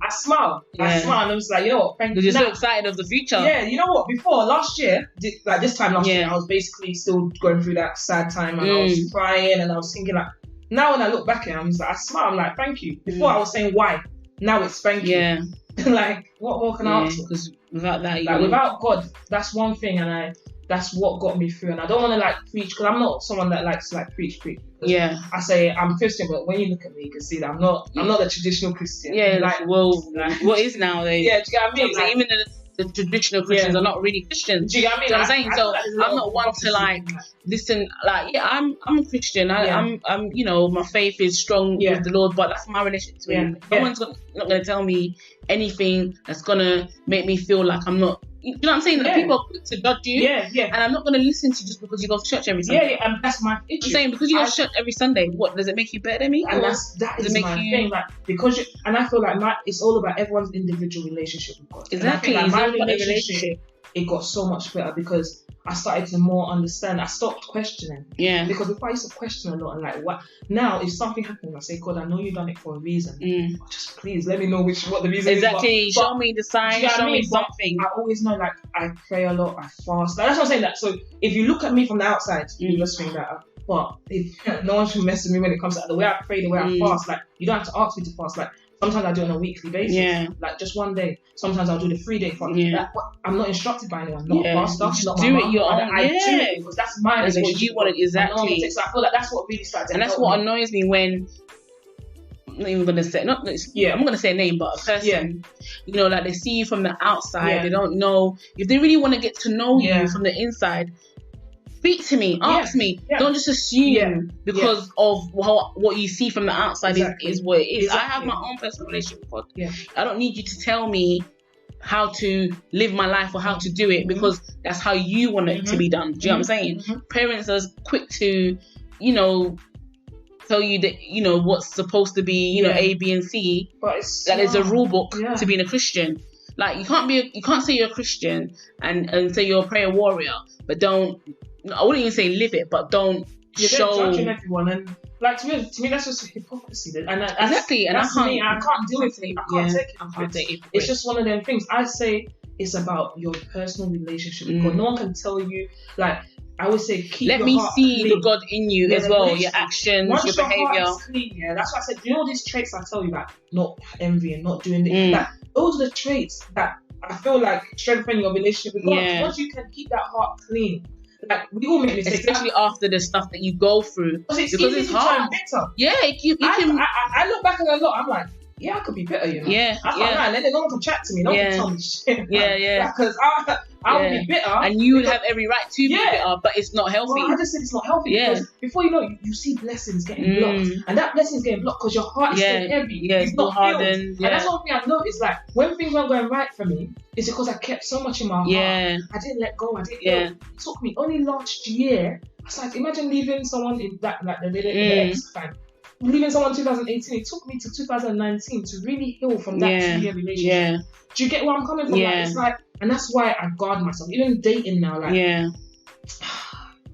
I smile. I smile, and I'm just like, you know what, thank you. Because you're so excited of the future. Yeah, you know what, before last year, like this time last year, I was basically still going through that sad time, and I was crying, and I was thinking like, now when I look back at it, I'm just like, I smile, I'm like, thank you. Before I was saying why, now it's thank you. Like, what more can I ask for? Because without that, without God, that's one thing, and that's what got me through. And I don't want to like preach, because I'm not someone that likes to like preach. I say I'm Christian, but when you look at me, you can see that I'm not the traditional Christian. Like, well, what is nowadays? Do you get what I mean? Like, even the traditional Christians are not really Christians. Do you get what I mean? You know what I'm saying? So I'm not one to like listen. Like, I'm a Christian. I'm you know, my faith is strong with the Lord, but that's my relationship to Him. No one's not gonna tell me anything that's gonna make me feel like I'm not. You know what I'm saying? That people are quick to judge you. And I'm not going to listen to you just because you go to church every Sunday. And that's my issue. I'm saying, because you go to church every Sunday, what, does it make you better than me? And that is my thing. Like, because and I feel like it's all about everyone's individual relationship with God. Exactly. And I feel like my relationship, it got so much better because I started to more understand. I stopped questioning. Because before I used to question a lot and like, what? Now, if something happens, I say, God, I know you've done it for a reason. Just please let me know what the reason is. Exactly. Show me the sign. Show me something. I always know, like, I pray a lot. I fast. Like, that's what I'm saying. That so if you look at me from the outside, you just think that. But if no one should mess with me when it comes to the way I pray, the way I fast. Like, you don't have to ask me to fast. Like, sometimes I do it on a weekly basis. Like, just one day. Sometimes I'll do the 3-day fast. Like, I'm not instructed by anyone. Not pastor. Not do it your own. I do it because that's my relationship. What you want it, exactly. So I feel like that's what really started to And that's what annoys me when, I'm not even going to say, I'm going to say a name, but a person, you know, like they see you from the outside, they don't know, if they really want to get to know you from the inside, speak to me, ask me, don't just assume because of what you see from the outside is what it is. I have my own personal relationship with God. I don't need you to tell me how to live my life or how to do it because that's how you want it to be done. Do you know what I'm saying? Parents are quick to, you know, tell you that, you know, what's supposed to be, you know, A, B, and C. But it's that there's a rule book to being a Christian. Like, you can't say you're a Christian and say you're a prayer warrior, but don't, I wouldn't even say live it, but don't show. You're judging everyone, and like to me that's just hypocrisy. And exactly, and I can't deal with it. I can't take it. It's just one of them things. I say it's about your personal relationship with God. No one can tell you, like, I would say, let me see the God in you as well, your actions, your behavior. Clean, that's why I said, you know, these traits I tell you, like not envying, not doing this, like those are the traits that I feel like strengthen your relationship with God. Once you can keep that heart clean. Like, we all make mistakes, especially after the stuff that you go through, because it's hard. Yeah, you can. I look back at it a lot. I'm like, yeah, I could be better, you know. And then no one can chat to me. No one can tell me shit. Because I would be bitter, and you would have every right to be bitter, but it's not healthy. Well, I just said it's not healthy because before you know it, you see blessings getting blocked, and that blessing is getting blocked because your heart is still heavy. It's not hardened. And that's one thing I noticed. Like, when things weren't going right for me, it's because I kept so much in my heart. I didn't let go. I didn't. It took me only last year. I was like, imagine leaving someone in that, like the ex-fan. Leaving someone in 2018, it took me to 2019 to really heal from that 2-year relationship. Do you get where I'm coming from? Like, it's like, and that's why I guard myself. Even dating now, like,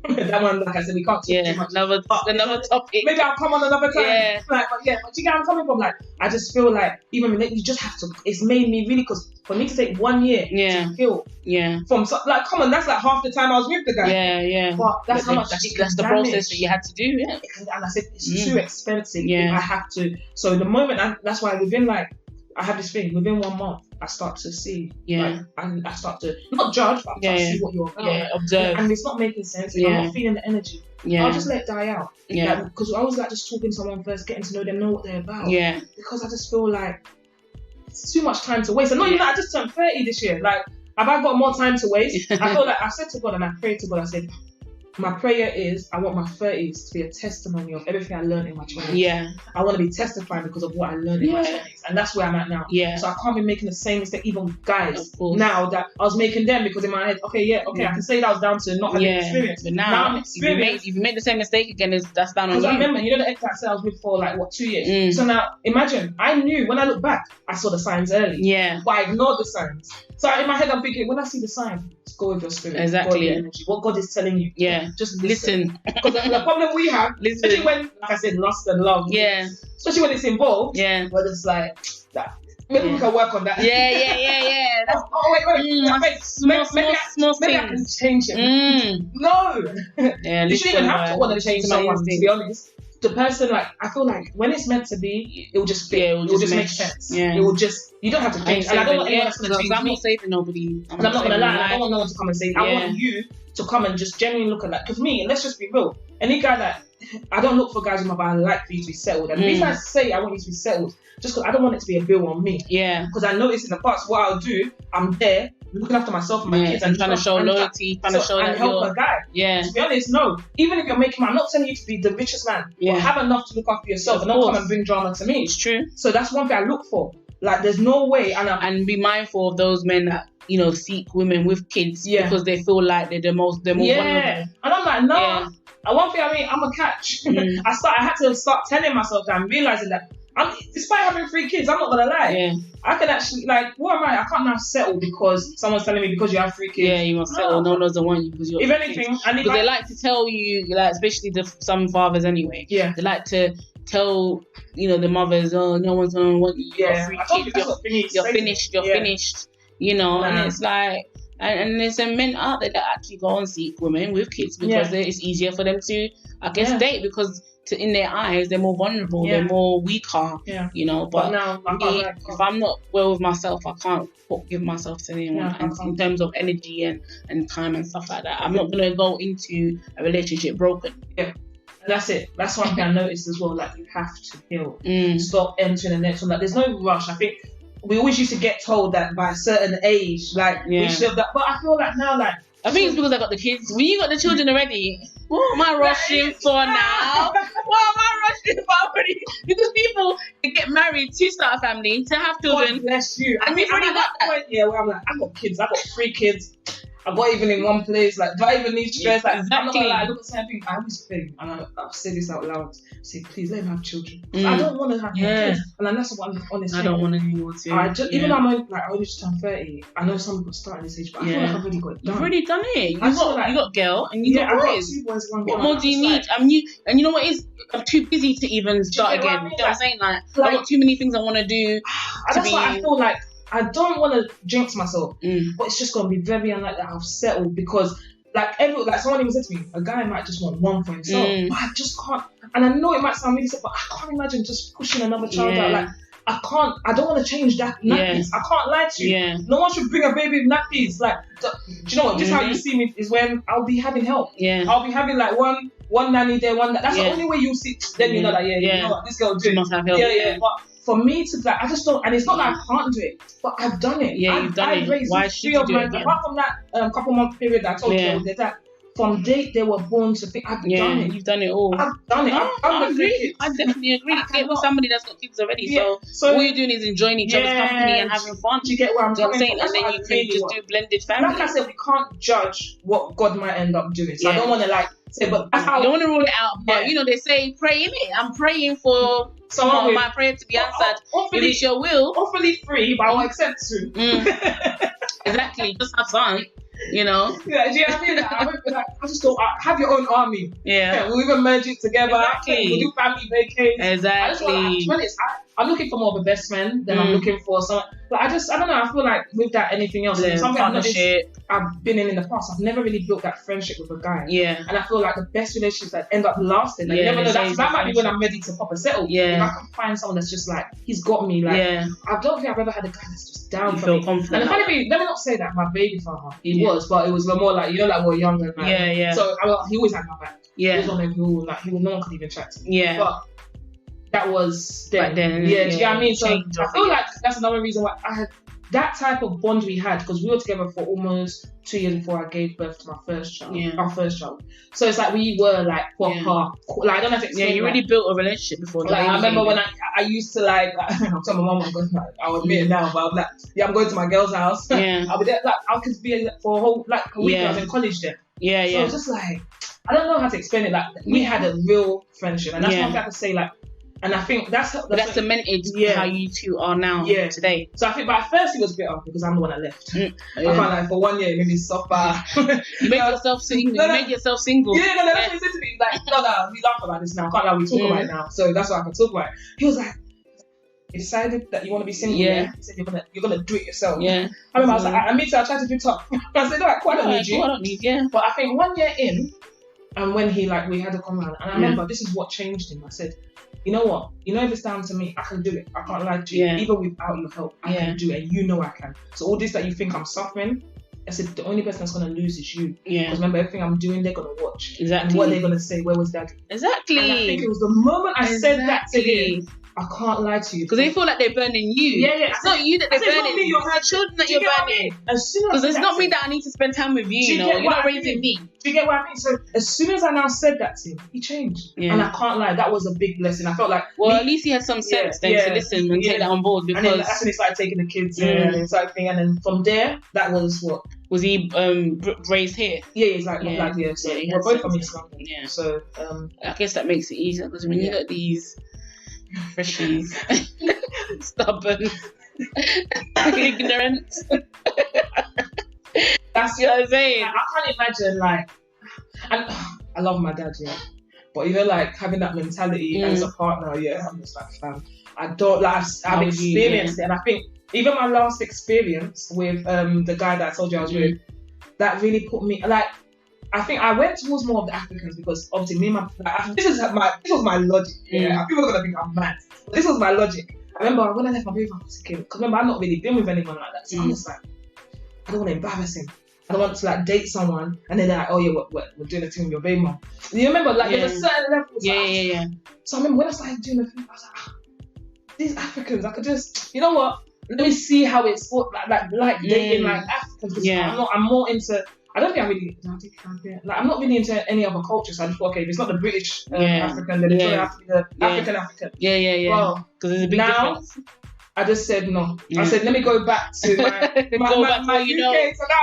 That one, like I said, we can't talk too much. Another topic. Maybe I'll come on another time. Yeah. But you get where I'm coming from. Like, I just feel like even you just have to. It's made me really, because for me to take 1 year to heal. Yeah. From like, come on, that's like half the time I was with the guy. Yeah. But that's how much. That's the process that you had to do. Yeah. And I said it's too expensive. Yeah. I have to. So the moment, that's why within like, I have this thing, within 1 month, I start to see. Like, and I start to not judge, but I start to see what you're about. Yeah, observe. And it's not making sense. I'm not feeling the energy. I'll just let it die out. Because I always like just talking to someone first, getting to know them, know what they're about. Because I just feel like it's too much time to waste. And not even that, I just turned 30 this year. Like, have I got more time to waste? I feel like I said to God and I prayed to God, I said, my prayer is I want my 30s to be a testimony of everything I learned in my 20s. I want to be testifying because of what I learned in my 20s. And that's where I'm at now. So I can't be making the same mistake, even guys, now that I was making them, because in my head, I can say that was down to not having experience. But now I'm experienced. If you make the same mistake again, that's down on you. Because I remember, the ex I said I was with for 2 years. So now, imagine, I knew, when I look back, I saw the signs early. But I ignored the signs. So in my head, I'm thinking, when I see the sign, just go with your spirit. Exactly. Go with your energy. What God is telling you. Just listen. Because the problem we have, especially when, like I said, lust and love. Especially when it's involved. We're just like, that. Maybe we can work on that. That's, maybe I can change it. No. You shouldn't even have to want to change someone, to be honest. The person, like, I feel like when it's meant to be, it will just fit. It will just make sense. It will just, you don't have to change. And I don't want anyone else to change. I'm not saving nobody. I'm not going to lie. I don't want no one to come and say, I want you to come and just genuinely look at that. Because me, let's just be real. Any guy that, I don't look for guys with my, but I like for you to be settled. And the reason I say I want you to be settled, just because I don't want it to be a bill on me. Because I noticed in the past, what I'll do, I'm there, looking after myself and my kids, and trying to show loyalty, trying to show that help a guy. To be honest, no. Even if you're making money, I'm not telling you to be the richest man, but have enough to look after yourself and not come and bring drama to me. It's true. So that's one thing I look for. Like, there's no way, and be mindful of those men that seek women with kids because they feel like they're more vulnerable. And I'm like, no. And one thing, I'm a catch. I had to start telling myself that and realizing that. Despite having 3 kids, I'm not gonna lie. I can actually, like, what am I? I can't now settle because someone's telling me because you have 3 kids. You must settle. No one doesn't want you because you're. If anything, because they like to tell you, like, especially some fathers anyway. They like to tell the mothers, oh, no one's gonna want you. You have 3 kids. You're finished. You're finished. And it's like. And there's some men out there that actually go and seek women with kids because it's easier for them to, I guess, date because in their eyes they're more vulnerable, they're more weaker, But now, if I'm not well with myself, I can't give myself to anyone. And in terms of energy and time and stuff like that, I'm not gonna go into a relationship broken. That's it. That's one thing I noticed as well. Like, you have to heal. Stop entering the next one. Like, there's no rush. I think we always used to get told that by a certain age, like, we should have that. But I feel like now, like, I think it's because I got the kids. When you got the children already, what am I rushing for now? What am I rushing for already? Because people get married to start a family, to have children. God bless you. And we've already got that. Point, where I'm like, I got kids. I got 3 kids. I got even in one place. Like, do I even need stress? Like, I'm not gonna lie. I look at certain things. I always think, and I've said this out loud. Say, please let him have children. I don't want to have kids, and that's what I'm honest. I don't want anymore too. Even though I only just turned 30. I know some people start at this age, but I feel like I've already got it done. You've already done it. You got girl and you got boys. I got 2 boys, 1 girl. What more do you need? And you know what is? I'm too busy to even start again. You know what I'm saying? Like, I've got too many things I want to do. That's why I feel like. I don't want to jinx myself, but it's just going to be very unlikely that I've settled because, like someone even said to me, a guy might just want one for himself, but I just can't. And I know it might sound really simple, but I can't imagine just pushing another child out. Like, I don't want to change that nappies. I can't lie to you. No one should bring a baby with nappies. Like, do you know what? Just how you see me is when I'll be having help. I'll be having like one nanny there, one. That's the only way you'll see. Then you know that you know what this girl doing. Must have help. But for me to, like, I just don't, and it's not that I can't do it, but I've done it. You've done it. Why should you do it again? Apart from that couple month period that I told you, that from date they were born to think, I've done it. You've done it all. I've done it. I agree. I definitely agree. Get with somebody that's got kids already. So all you're doing is enjoying each other's company and having fun. Do you get where I'm coming from? And then you can just do blended family. Like I said, we can't judge what God might end up doing. So I don't want to say, but I don't want to rule it out. But they say pray in it. I'm praying for someone my prayer to be answered. If it's your will. Hopefully free, but I will accept soon. Exactly. Just have fun. you know? Yeah, do you know what I mean? I just thought, have your own army. Yeah. We'll even merge it together. Exactly. We'll do family vacations. Exactly. I'm looking for more of a best friend than I'm looking for someone. But I don't know. I feel like with that, anything else, something I've been in the past, I've never really built that friendship with a guy. Yeah. And I feel like the best relationships that end up lasting. Like, you never know. That might be when I'm ready to pop a settle. Yeah. If I can find someone that's just like, he's got me. Like, I don't think I've ever had a guy that's just down for me. Confident. And the funny thing, let me not say that my baby father, he was, but it was more like, you know, like we're younger. Like, so he always had my back. Yeah. He was on every rule. Like, no one could even chat to me. Yeah. But that was then. Back then. Yeah, do you know what I mean? So I feel like that's another reason why I had that type of bond we had, because we were together for almost 2 years before I gave birth to my first child. Yeah. Our first child. So it's like we were like proper. Like, I don't know how to explain. Yeah, you really built a relationship before. Like, I remember when I used to like I'll tell my mom I'm going. Like, I'll admit it now, but I'm like, I'm going to my girl's house. Yeah. I'll be there. Like, I could be for a whole a week. I was in college then. Yeah, yeah. So it's just like, I don't know how to explain it. Like, we had a real friendship, and that's one thing I can say. Like, and I think that's cemented how you two are now today. So I think, but at first it was bitter because I'm the one that left. I can't like, for 1 year it made me suffer. You made yourself single. You made yourself single. Yeah, that's what he said to me. Like, no, we laugh about this now. I can't lie, we talk about it now. So that's what I can talk about. He was like, you decided that you want to be single. Yeah. He said you're gonna do it yourself. Yeah. I remember I was like, I tried to do tough. I said, alright, I don't need you. I don't need you. But I think 1 year in, and when he we had a come round, and I remember this is what changed him. I said, you know what? You know, if it's down to me, I can do it. I can't lie to you. Even without your help, I can do it. And you know I can. So all this that you think I'm suffering, I said, the only person that's going to lose is you. Yeah. Because remember, everything I'm doing, they're going to watch. Exactly. And what they're going to say, where was Daddy? Exactly. And I think it was the moment I said that to him, I can't lie to you. Because they feel like they're burning you. Yeah, yeah. It's not you that they're burning. It's not the children that you're burning. Because it's not me that I need to spend time with you, you know. You're not raising me. Do you get what I mean? So as soon as I now said that to him, he changed. Yeah. And I can't lie, that was a big blessing. I felt like... Well, at least he had some sense then to listen and take that on board. Because... And then that's when he started taking the kids and then started thinking. And then from there, that was what... Was he raised here? Yeah, he's like here. So we're both from East London. Yeah. So I guess that makes it easier because when you got these freshies, stubborn, ignorant. That's what I'm saying. I can't imagine and I love my dad, but you know, like having that mentality as a partner, I'm just like, fam, I don't like. I've experienced it, and I think even my last experience with the guy that I told you I was with, that really put me like. I think I went towards more of the Africans because obviously me and this was my logic. Yeah, people are gonna think I'm mad. But this was my logic. I remember when I left my baby, I was a kid. Because remember, I've not really been with anyone like that. So I'm just like, I don't want to embarrass him. I don't want to like date someone and then they're like, oh yeah, we're doing a thing with your baby mom. You remember, like there's a certain level. Yeah. So I remember when I started doing the thing, I was like, these Africans, I could just, you know what? Let me see how it's like dating like Africans. I'm more into. I don't think I'm really. I'm not really into any other culture. So I just thought, okay, if it's not the British African, then it's gonna have to be the African. Yeah. Well, because there's a big difference. I just said no. I said let me go back to my UK. So now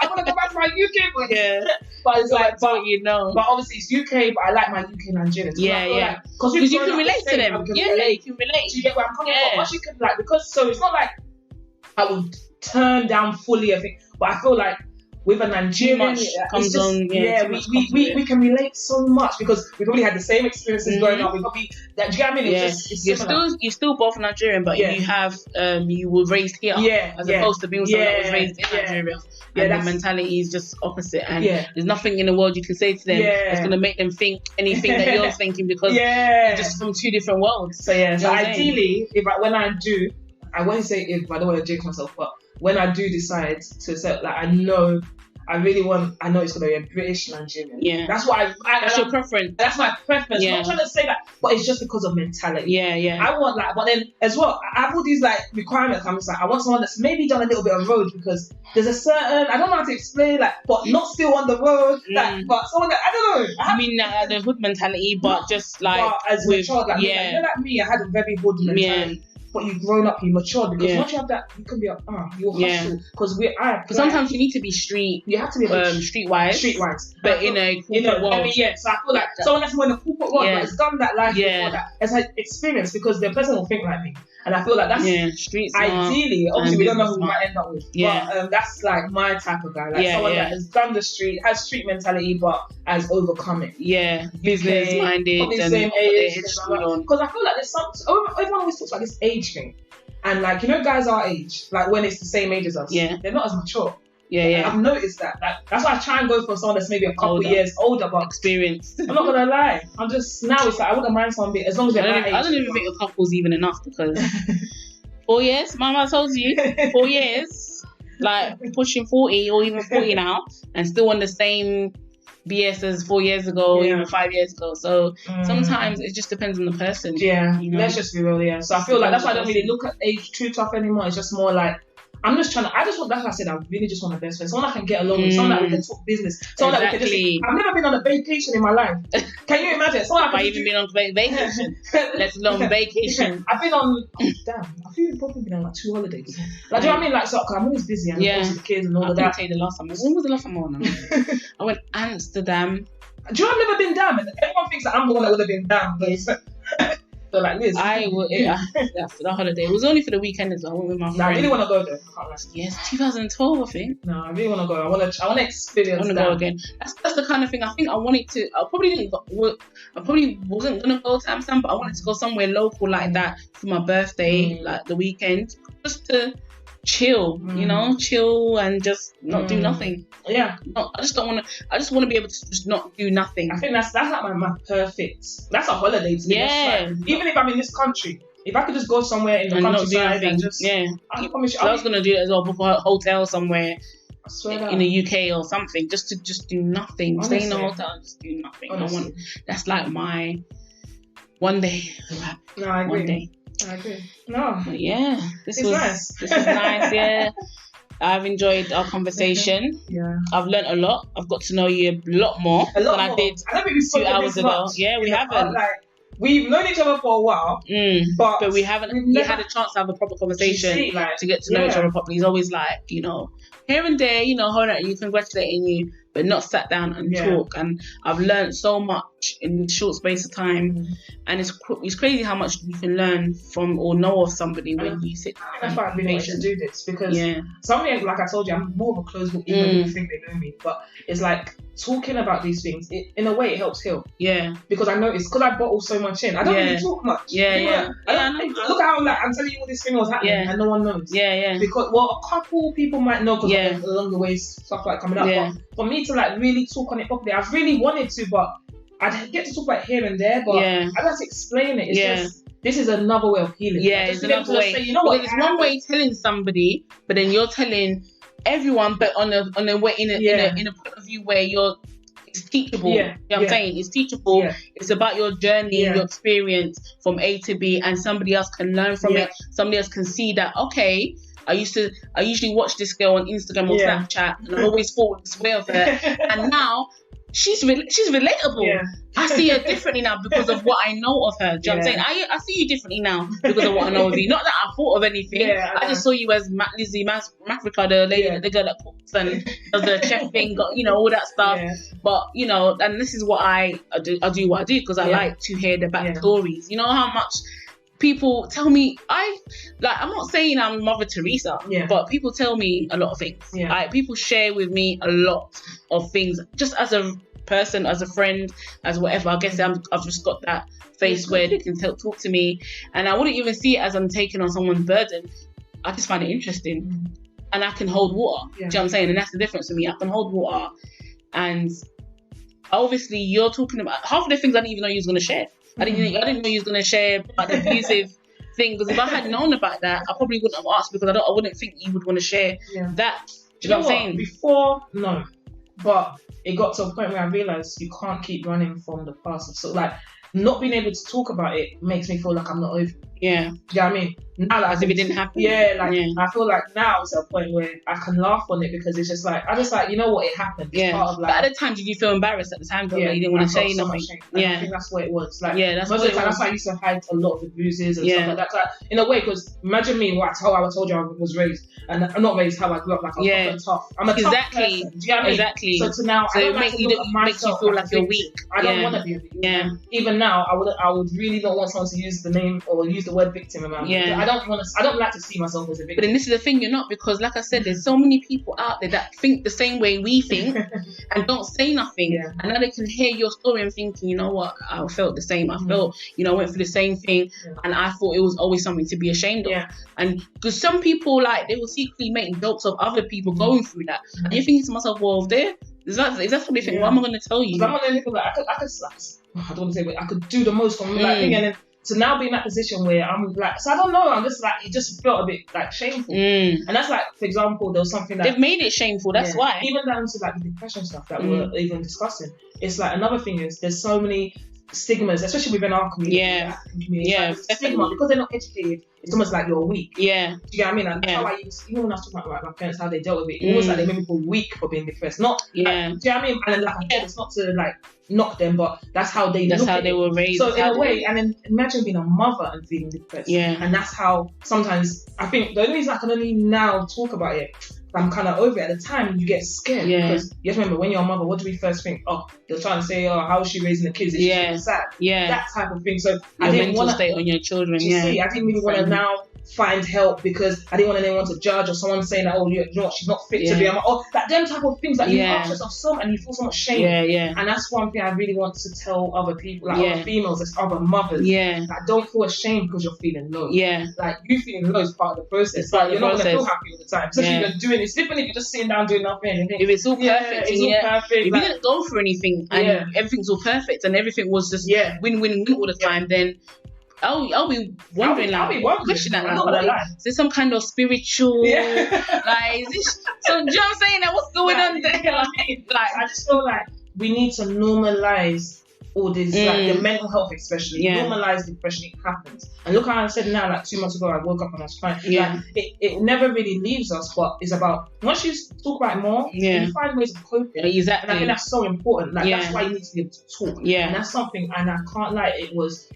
I want to go back to my UK one. Yeah. But it's like, but obviously it's UK. But I like my UK Nigerians. Yeah. Because you can relate to them. You can relate. Do you get where I'm coming from? Once you can because so it's not like I would turn down fully. I think, but I feel like. With a Nigerian, we can relate so much because we probably had the same experiences growing up. We probably, do you get what I mean? You're still both Nigerian, but you have you were raised here, as opposed to being someone that was raised in Nigeria. And the mentality is just opposite, and there's nothing in the world you can say to them that's going to make them think anything that you're thinking because you're just from two different worlds. So so ideally, when I do, I won't say if, I don't want to jinx myself, but when I do decide to set, like I know it's gonna be a British Nigerian. Yeah, that's what that's your preference. That's my preference. I'm not trying to say that, but it's just because of mentality. Yeah. I want but then as well, I have all these requirements. I'm just like, I want someone that's maybe done a little bit of road because there's a certain I don't know how to explain but not still on the road. But someone that I don't know. I mean the hood mentality, but just as with child, you know, like me, I had a very hood mentality. but you've grown up, you matured. Because once you have that, you can be you'll hustle. Because but sometimes you need to be street. You have to be streetwise. But in a corporate world. So I feel like someone that's more in a corporate world, but has done that life before that, has had experience, because the person will think like me. And I feel like that's street ideally, obviously we don't know who we might end up with. But that's like my type of guy. Like someone that has done the street, has street mentality, but has overcome it. Business minded. Probably the same age. Because I feel like there's everyone always talks about this age thing. And like, you know, guys our age, like when it's the same age as us, they're not as mature. I've noticed that. Like, that's why I try and go for someone that's maybe a couple years older, but experienced. I'm not gonna lie. I'm just, now it's like I wouldn't mind someone bit, as long as they're my age. I don't even think a couple's even enough, because 4 years, Mama told you, 4 years, like pushing 40 or even 40 now, and still on the same BS as 4 years ago, or even 5 years ago. So sometimes it just depends on the person. You know? Let's just be real. So I feel like that's why I don't really look at age too tough anymore. It's just more like, that's why I said I really just want a best friend. Someone I can get along with, someone that we can talk business. Someone that we can just, I've never been on a vacation in my life. Can you imagine? I've even been on vacation, let alone vacation. I've been on, I feel we've probably been on like 2 holidays. Like, do you know what I mean? Like, so I'm always busy and the kids and all of that. I can't tell you the last time. When was the last time I went? I went Amsterdam. Do you know I've never been down? And everyone thinks that I'm the one that would have been down. So like Liz, for the holiday. It was only for the weekend as well. I went with my friend. I really want to go there. Yes, 2012, I think. No, I really want to go. I want to experience. I want to go again. That's the kind of thing I think I wanted to. I probably wasn't gonna go to Amsterdam, but I wanted to go somewhere local like that for my birthday, like the weekend, just to chill, you know, chill and just not do nothing. I just don't want to. I just want to be able to just not do nothing. I think that's like my perfect. That's a holiday to me. Like, even if I'm in this country, if I could just go somewhere in the countryside and just I promise you, I was gonna do it as well. Book a hotel somewhere. I swear in the UK or something, just to do nothing. Honestly. Stay in a hotel and just do nothing. Honestly. That's like my one day. No, I agree. One day. I agree. No. But yeah. This was nice. This was nice, I've enjoyed our conversation. I've learnt a lot. I've got to know you a lot more than I did 2 hours ago. We haven't. We've known each other for a while, but we haven't had a chance to have a proper conversation to get to know each other properly. He's always like, you know, here and there, you know, you congratulating you, but not sat down and talk. And I've learned so much in a short space of time, and it's crazy how much you can learn from or know of somebody when you sit down. That's why I've been able to do this, because something like I told you, I'm more of a closed book, even if you think they know me. But it's like talking about these things. In a way, it helps heal. Because I noticed, because I bottle so much in, I don't really talk much. Look at how I'm telling you all this thing was happening, and no one knows. Because a couple people might know because along the way stuff like coming up. But for me to like really talk on it properly, I've really wanted to, but I'd get to talk about it here and there, but I'd have to explain it. It's just, this is another way of healing. It's another way. Say, you know what? It's one way telling somebody, but then you're telling everyone, but on a way in a point of view where it's teachable. You know what I'm saying? It's teachable. It's about your journey, your experience from A to B, and somebody else can learn from it. Somebody else can see that, okay, I usually watch this girl on Instagram or Snapchat, and I always thought this way of her, and now she's relatable. I see her differently now because of what I know of her. Do you know what I'm saying? I see you differently now because of what I know of you. Not that I thought of anything. I just saw you as Lizzy Mafrika, the lady, the girl that cooks and does the chef thing, you know, all that stuff. But, you know, and this is what I do what I do, because I like to hear the backstories. You know how much people tell me, I'm not saying I'm Mother Teresa, but people tell me a lot of things. People share with me a lot of things, just as a person, as a friend, as whatever. I guess I've just got that face where they can talk to me, and I wouldn't even see it as I'm taking on someone's burden. I just find it interesting, and I can hold water. Do you know what I'm saying? And that's the difference for me. I can hold water, and obviously you're talking about half of the things I didn't even know you was going to share. I didn't know you was going to share about the abusive thing, because if I had known about that, I probably wouldn't have asked, because I wouldn't think you would want to share that. Do you know what I'm saying? Before, no. But it got to a point where I realised you can't keep running from the past. So like, not being able to talk about it makes me feel like I'm not over. Yeah. Do you know what I mean? Now, like, as if it didn't happen. Yeah, like I feel like now it's at a point where I can laugh on it because it's just like you know what, it happened. It's part of life. But at the time, did you feel embarrassed at the time? Though, you didn't want to say nothing. I think that's what it was. Like, that's most of the time, that's why I used to hide a lot of the bruises and stuff like that. Like, in a way, because imagine me, how I told you I was raised, and I'm not raised how I grew up. Like, I'm tough. I'm a tough person. Do you know what I mean? Exactly. So to now, I don't makes you feel like you're weak. I don't want to be a victim. Yeah. Even now, I would really not want someone to use the name or use the word victim around me. I don't like to see myself as a victim. But then this is the thing, you're not, because like I said, there's so many people out there that think the same way we think and don't say nothing. And now they can hear your story and thinking, you know what, I felt the same. I felt, I went through the same thing, and I thought it was always something to be ashamed of. And because some people, like, they will secretly make jokes of other people going through that, and you're thinking to myself, well, if that's what they think, what am I going to tell you? I'm one of the people that I don't want to say, but I could do the most from that thing, and then to now be in that position where I'm like, so I don't know, I'm just like, it just felt a bit like shameful. And that's like, for example, there was something that they've made it shameful, that's why. Even down to like the depression stuff that we're even discussing. It's like, another thing is there's so many stigmas, especially within our community. Like, stigma, because they're not educated, it's almost like you're weak. Do you get what I mean? And that's how I even when I was talking about my parents, how they dealt with it, almost like they made me feel weak for being depressed. Not do you know what I mean? And then, like I said, it's not to like knock them, but that's how they were raised. So in a way, and then imagine being a mother and feeling depressed. And that's how sometimes I think the only reason I can only now talk about it, I'm kind of over it. At the time, you get scared because you have to remember, when you're a mother, what do we first think? Oh, they're trying to say, oh, how is she raising the kids? Is she sad? That type of thing. So I didn't want to stay on your children. See, I didn't really want to now find help because I didn't want anyone to judge, or someone saying that, oh, you know what, she's not fit to be a mother. Oh, that them type of things that you ask yourself so, and you feel so much shame. And that's one thing I really want to tell other people, like other females, as other mothers. Like, don't feel ashamed because you're feeling low. Like, you feeling low is part of the process. Like, you're not going to feel happy all the time. Especially if you're doing it. It's different if you're just sitting down doing nothing. And if it's all perfect, it's all perfect. If you didn't go through anything and everything's all perfect and everything was just win-win all the time, then I'll be wondering, question that, is there some kind of spiritual, like, is this, so, do you know what I'm saying? Like, what's going on there? Like, I just feel like we need to normalize all this, like the mental health especially. Normalize depression, it happens. And look how I said now, like 2 months ago, I woke up and I was crying. Like, it never really leaves us, but it's about, once you talk about it more, you find ways of coping. Exactly. And I think that's so important. Like, that's why you need to be able to talk. And that's something, and I can't lie,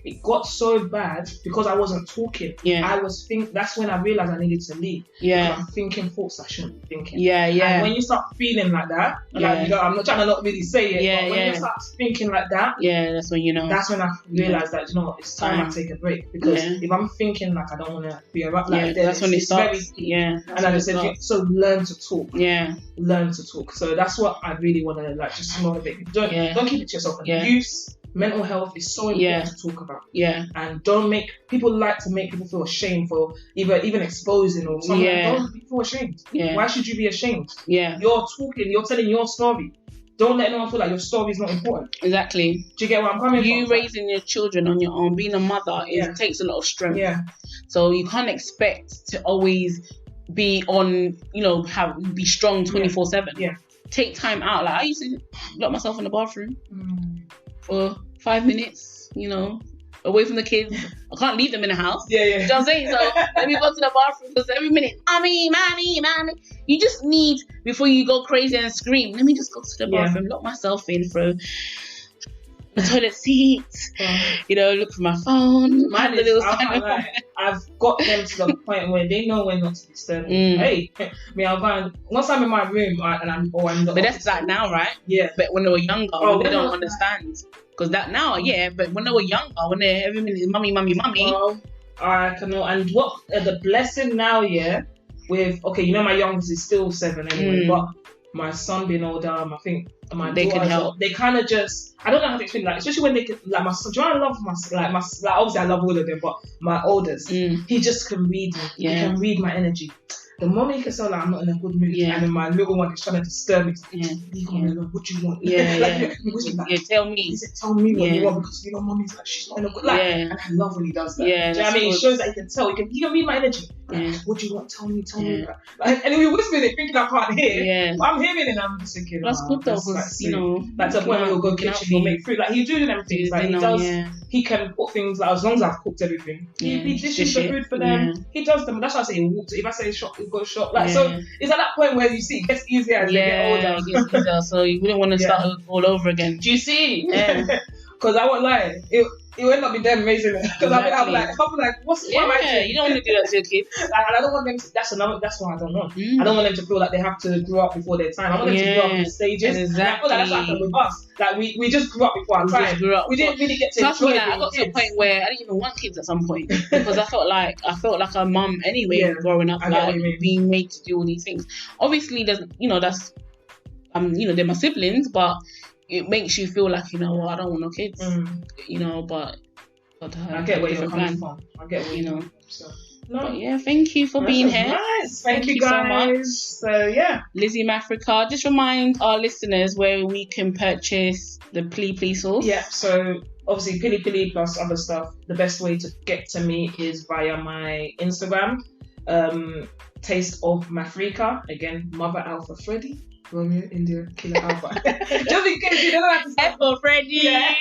it got so bad because I wasn't talking. That's when I realized I needed to leave. I'm thinking thoughts I shouldn't be thinking. And when you start feeling like that, like, I'm not trying to not really say it, but when you start thinking like that, that's when you know. That's when I realised that, you know what, it's time I take a break. Because if I'm thinking like I don't want to be around, like, that's when it starts. And I just said, so learn to talk. Learn to talk. So that's what I really want to, like, just motivate people. Don't keep it to yourself. Use mental health is so important to talk about. And don't make people to make people feel ashamed for even exposing or something. Don't feel ashamed. Why should you be ashamed? You're talking. You're telling your story. Don't let anyone feel like your story is not important. Exactly. Do you get where I'm coming from? You raising your children on your own, being a mother, it takes a lot of strength. So you can't expect to always be on, be strong 24/7. Take time out. Like, I used to lock myself in the bathroom for 5 minutes, away from the kids. I can't leave them in the house. You know what I'm saying? So let me go to the bathroom, because every minute, mommy. You just need, before you go crazy and scream, let me just go to the bathroom, lock myself in, throw the toilet seat, look for my phone. I've got them to the point where they know when not to disturb me. Hey, I'll go and, once I'm in my room, I'm not. But that's like now, right? But when they were younger, they don't understand. Because that now, but when they were younger, when they every minute is mummy. Well, I cannot. And what the blessing now, with my youngest is still 7 anyway, but my son being older, I think my they can help. They kind of just, I don't know how to explain, like, especially when they can, like, my son, do you know, I love my obviously I love all of them, but my oldest, he just can read me. He can read my energy. The moment he can tell like I'm not in a good mood, and then my little one is trying to disturb me. What do you want? Tell me. He said, tell me what you want, because mommy's like, she's not in a good life. And I love when he does that. Do you know what I mean? It shows that he can tell. He can read my energy. Like, what do you want? Tell me. Like, and we whispered it, thinking I can't hear. Yeah. But I'm hearing it, and I'm just thinking, that's good though, because you know, like to the point where he'll go kitchen, he'll make food. Like he's doing everything. Like he does. Yeah. He can put things like, as long as I've cooked everything. He dishes the food for them. Yeah. He does them. That's why I say he walks. If I say shop, he goes shop. Like so, it's at that point where you see it gets easier as they get older. It gets easier, so you wouldn't want to start all over again. Do you see? Yeah. Because I won't lie, it will end up being them raising it. Because I'll be like, what am I doing? You don't want to do that to your kids. And I don't want them to, that's what I don't want. I don't want them to feel like they have to grow up before their time. I want them to grow up in stages. Exactly. And I feel like that's what happened with us. Like we just grew up before our time. We didn't really get to enjoy it. I got to a point where I didn't even want kids at some point because I felt like a mum anyway growing up, like being made to do all these things. Obviously, there's that's they're my siblings, but it makes you feel like, I don't want no kids, but I get where you're coming from. I get where you're coming from. So. No. But yeah, thank you for being here. Nice. Thank you guys so much. So yeah, Lizzy Mafrika. Just remind our listeners where we can purchase the Pili sauce. Yeah, so obviously Pili plus other stuff. The best way to get to me is via my Instagram, Taste of Mafrika. Again, Mother Alpha Freddy. Romeo, India, Killer Alpha. Just in case you don't have to say for Freddy. Yeah.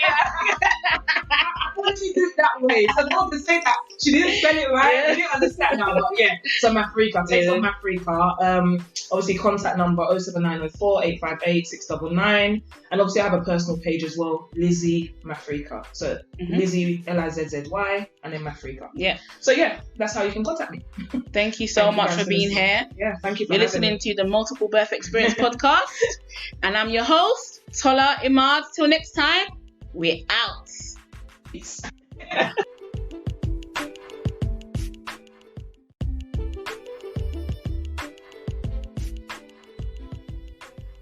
Why did she do it that way? So not to say that she didn't spell it right. I didn't understand now, but yeah. So Mafrika, Taste of Mafrika. Obviously contact number 07904 858 699. And obviously I have a personal page as well, Lizzy Mafrika. So Lizzy Lizzy and then Mafrika. Yeah. So yeah, that's how you can contact me. Thank you so much for being here. Yeah, thank you for You're listening to the Multiple Birth Experience podcast. And I'm your host, Tola Imad. Till next time, we're out. Peace.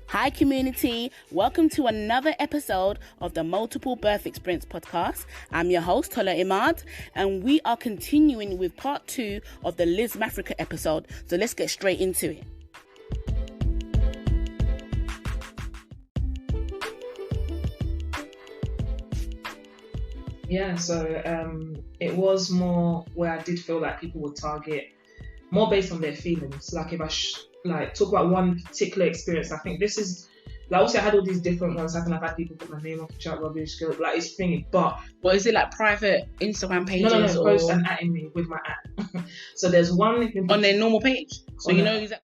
Hi community, welcome to another episode of the Multiple Birth Experience podcast. I'm your host Tola Imad, and we are continuing with part 2 of the Lizzy Mafrika episode. So let's get straight into it. Yeah, so it was more where I did feel like people would target more based on their feelings. Like if I talk about one particular experience, I think this is like, obviously I had all these different ones happen. I've had people put my name off the chat rubbish, like it's thingy. But is it like private Instagram pages? No, post and atting me with my at. So there's one on their normal page. So you know exactly.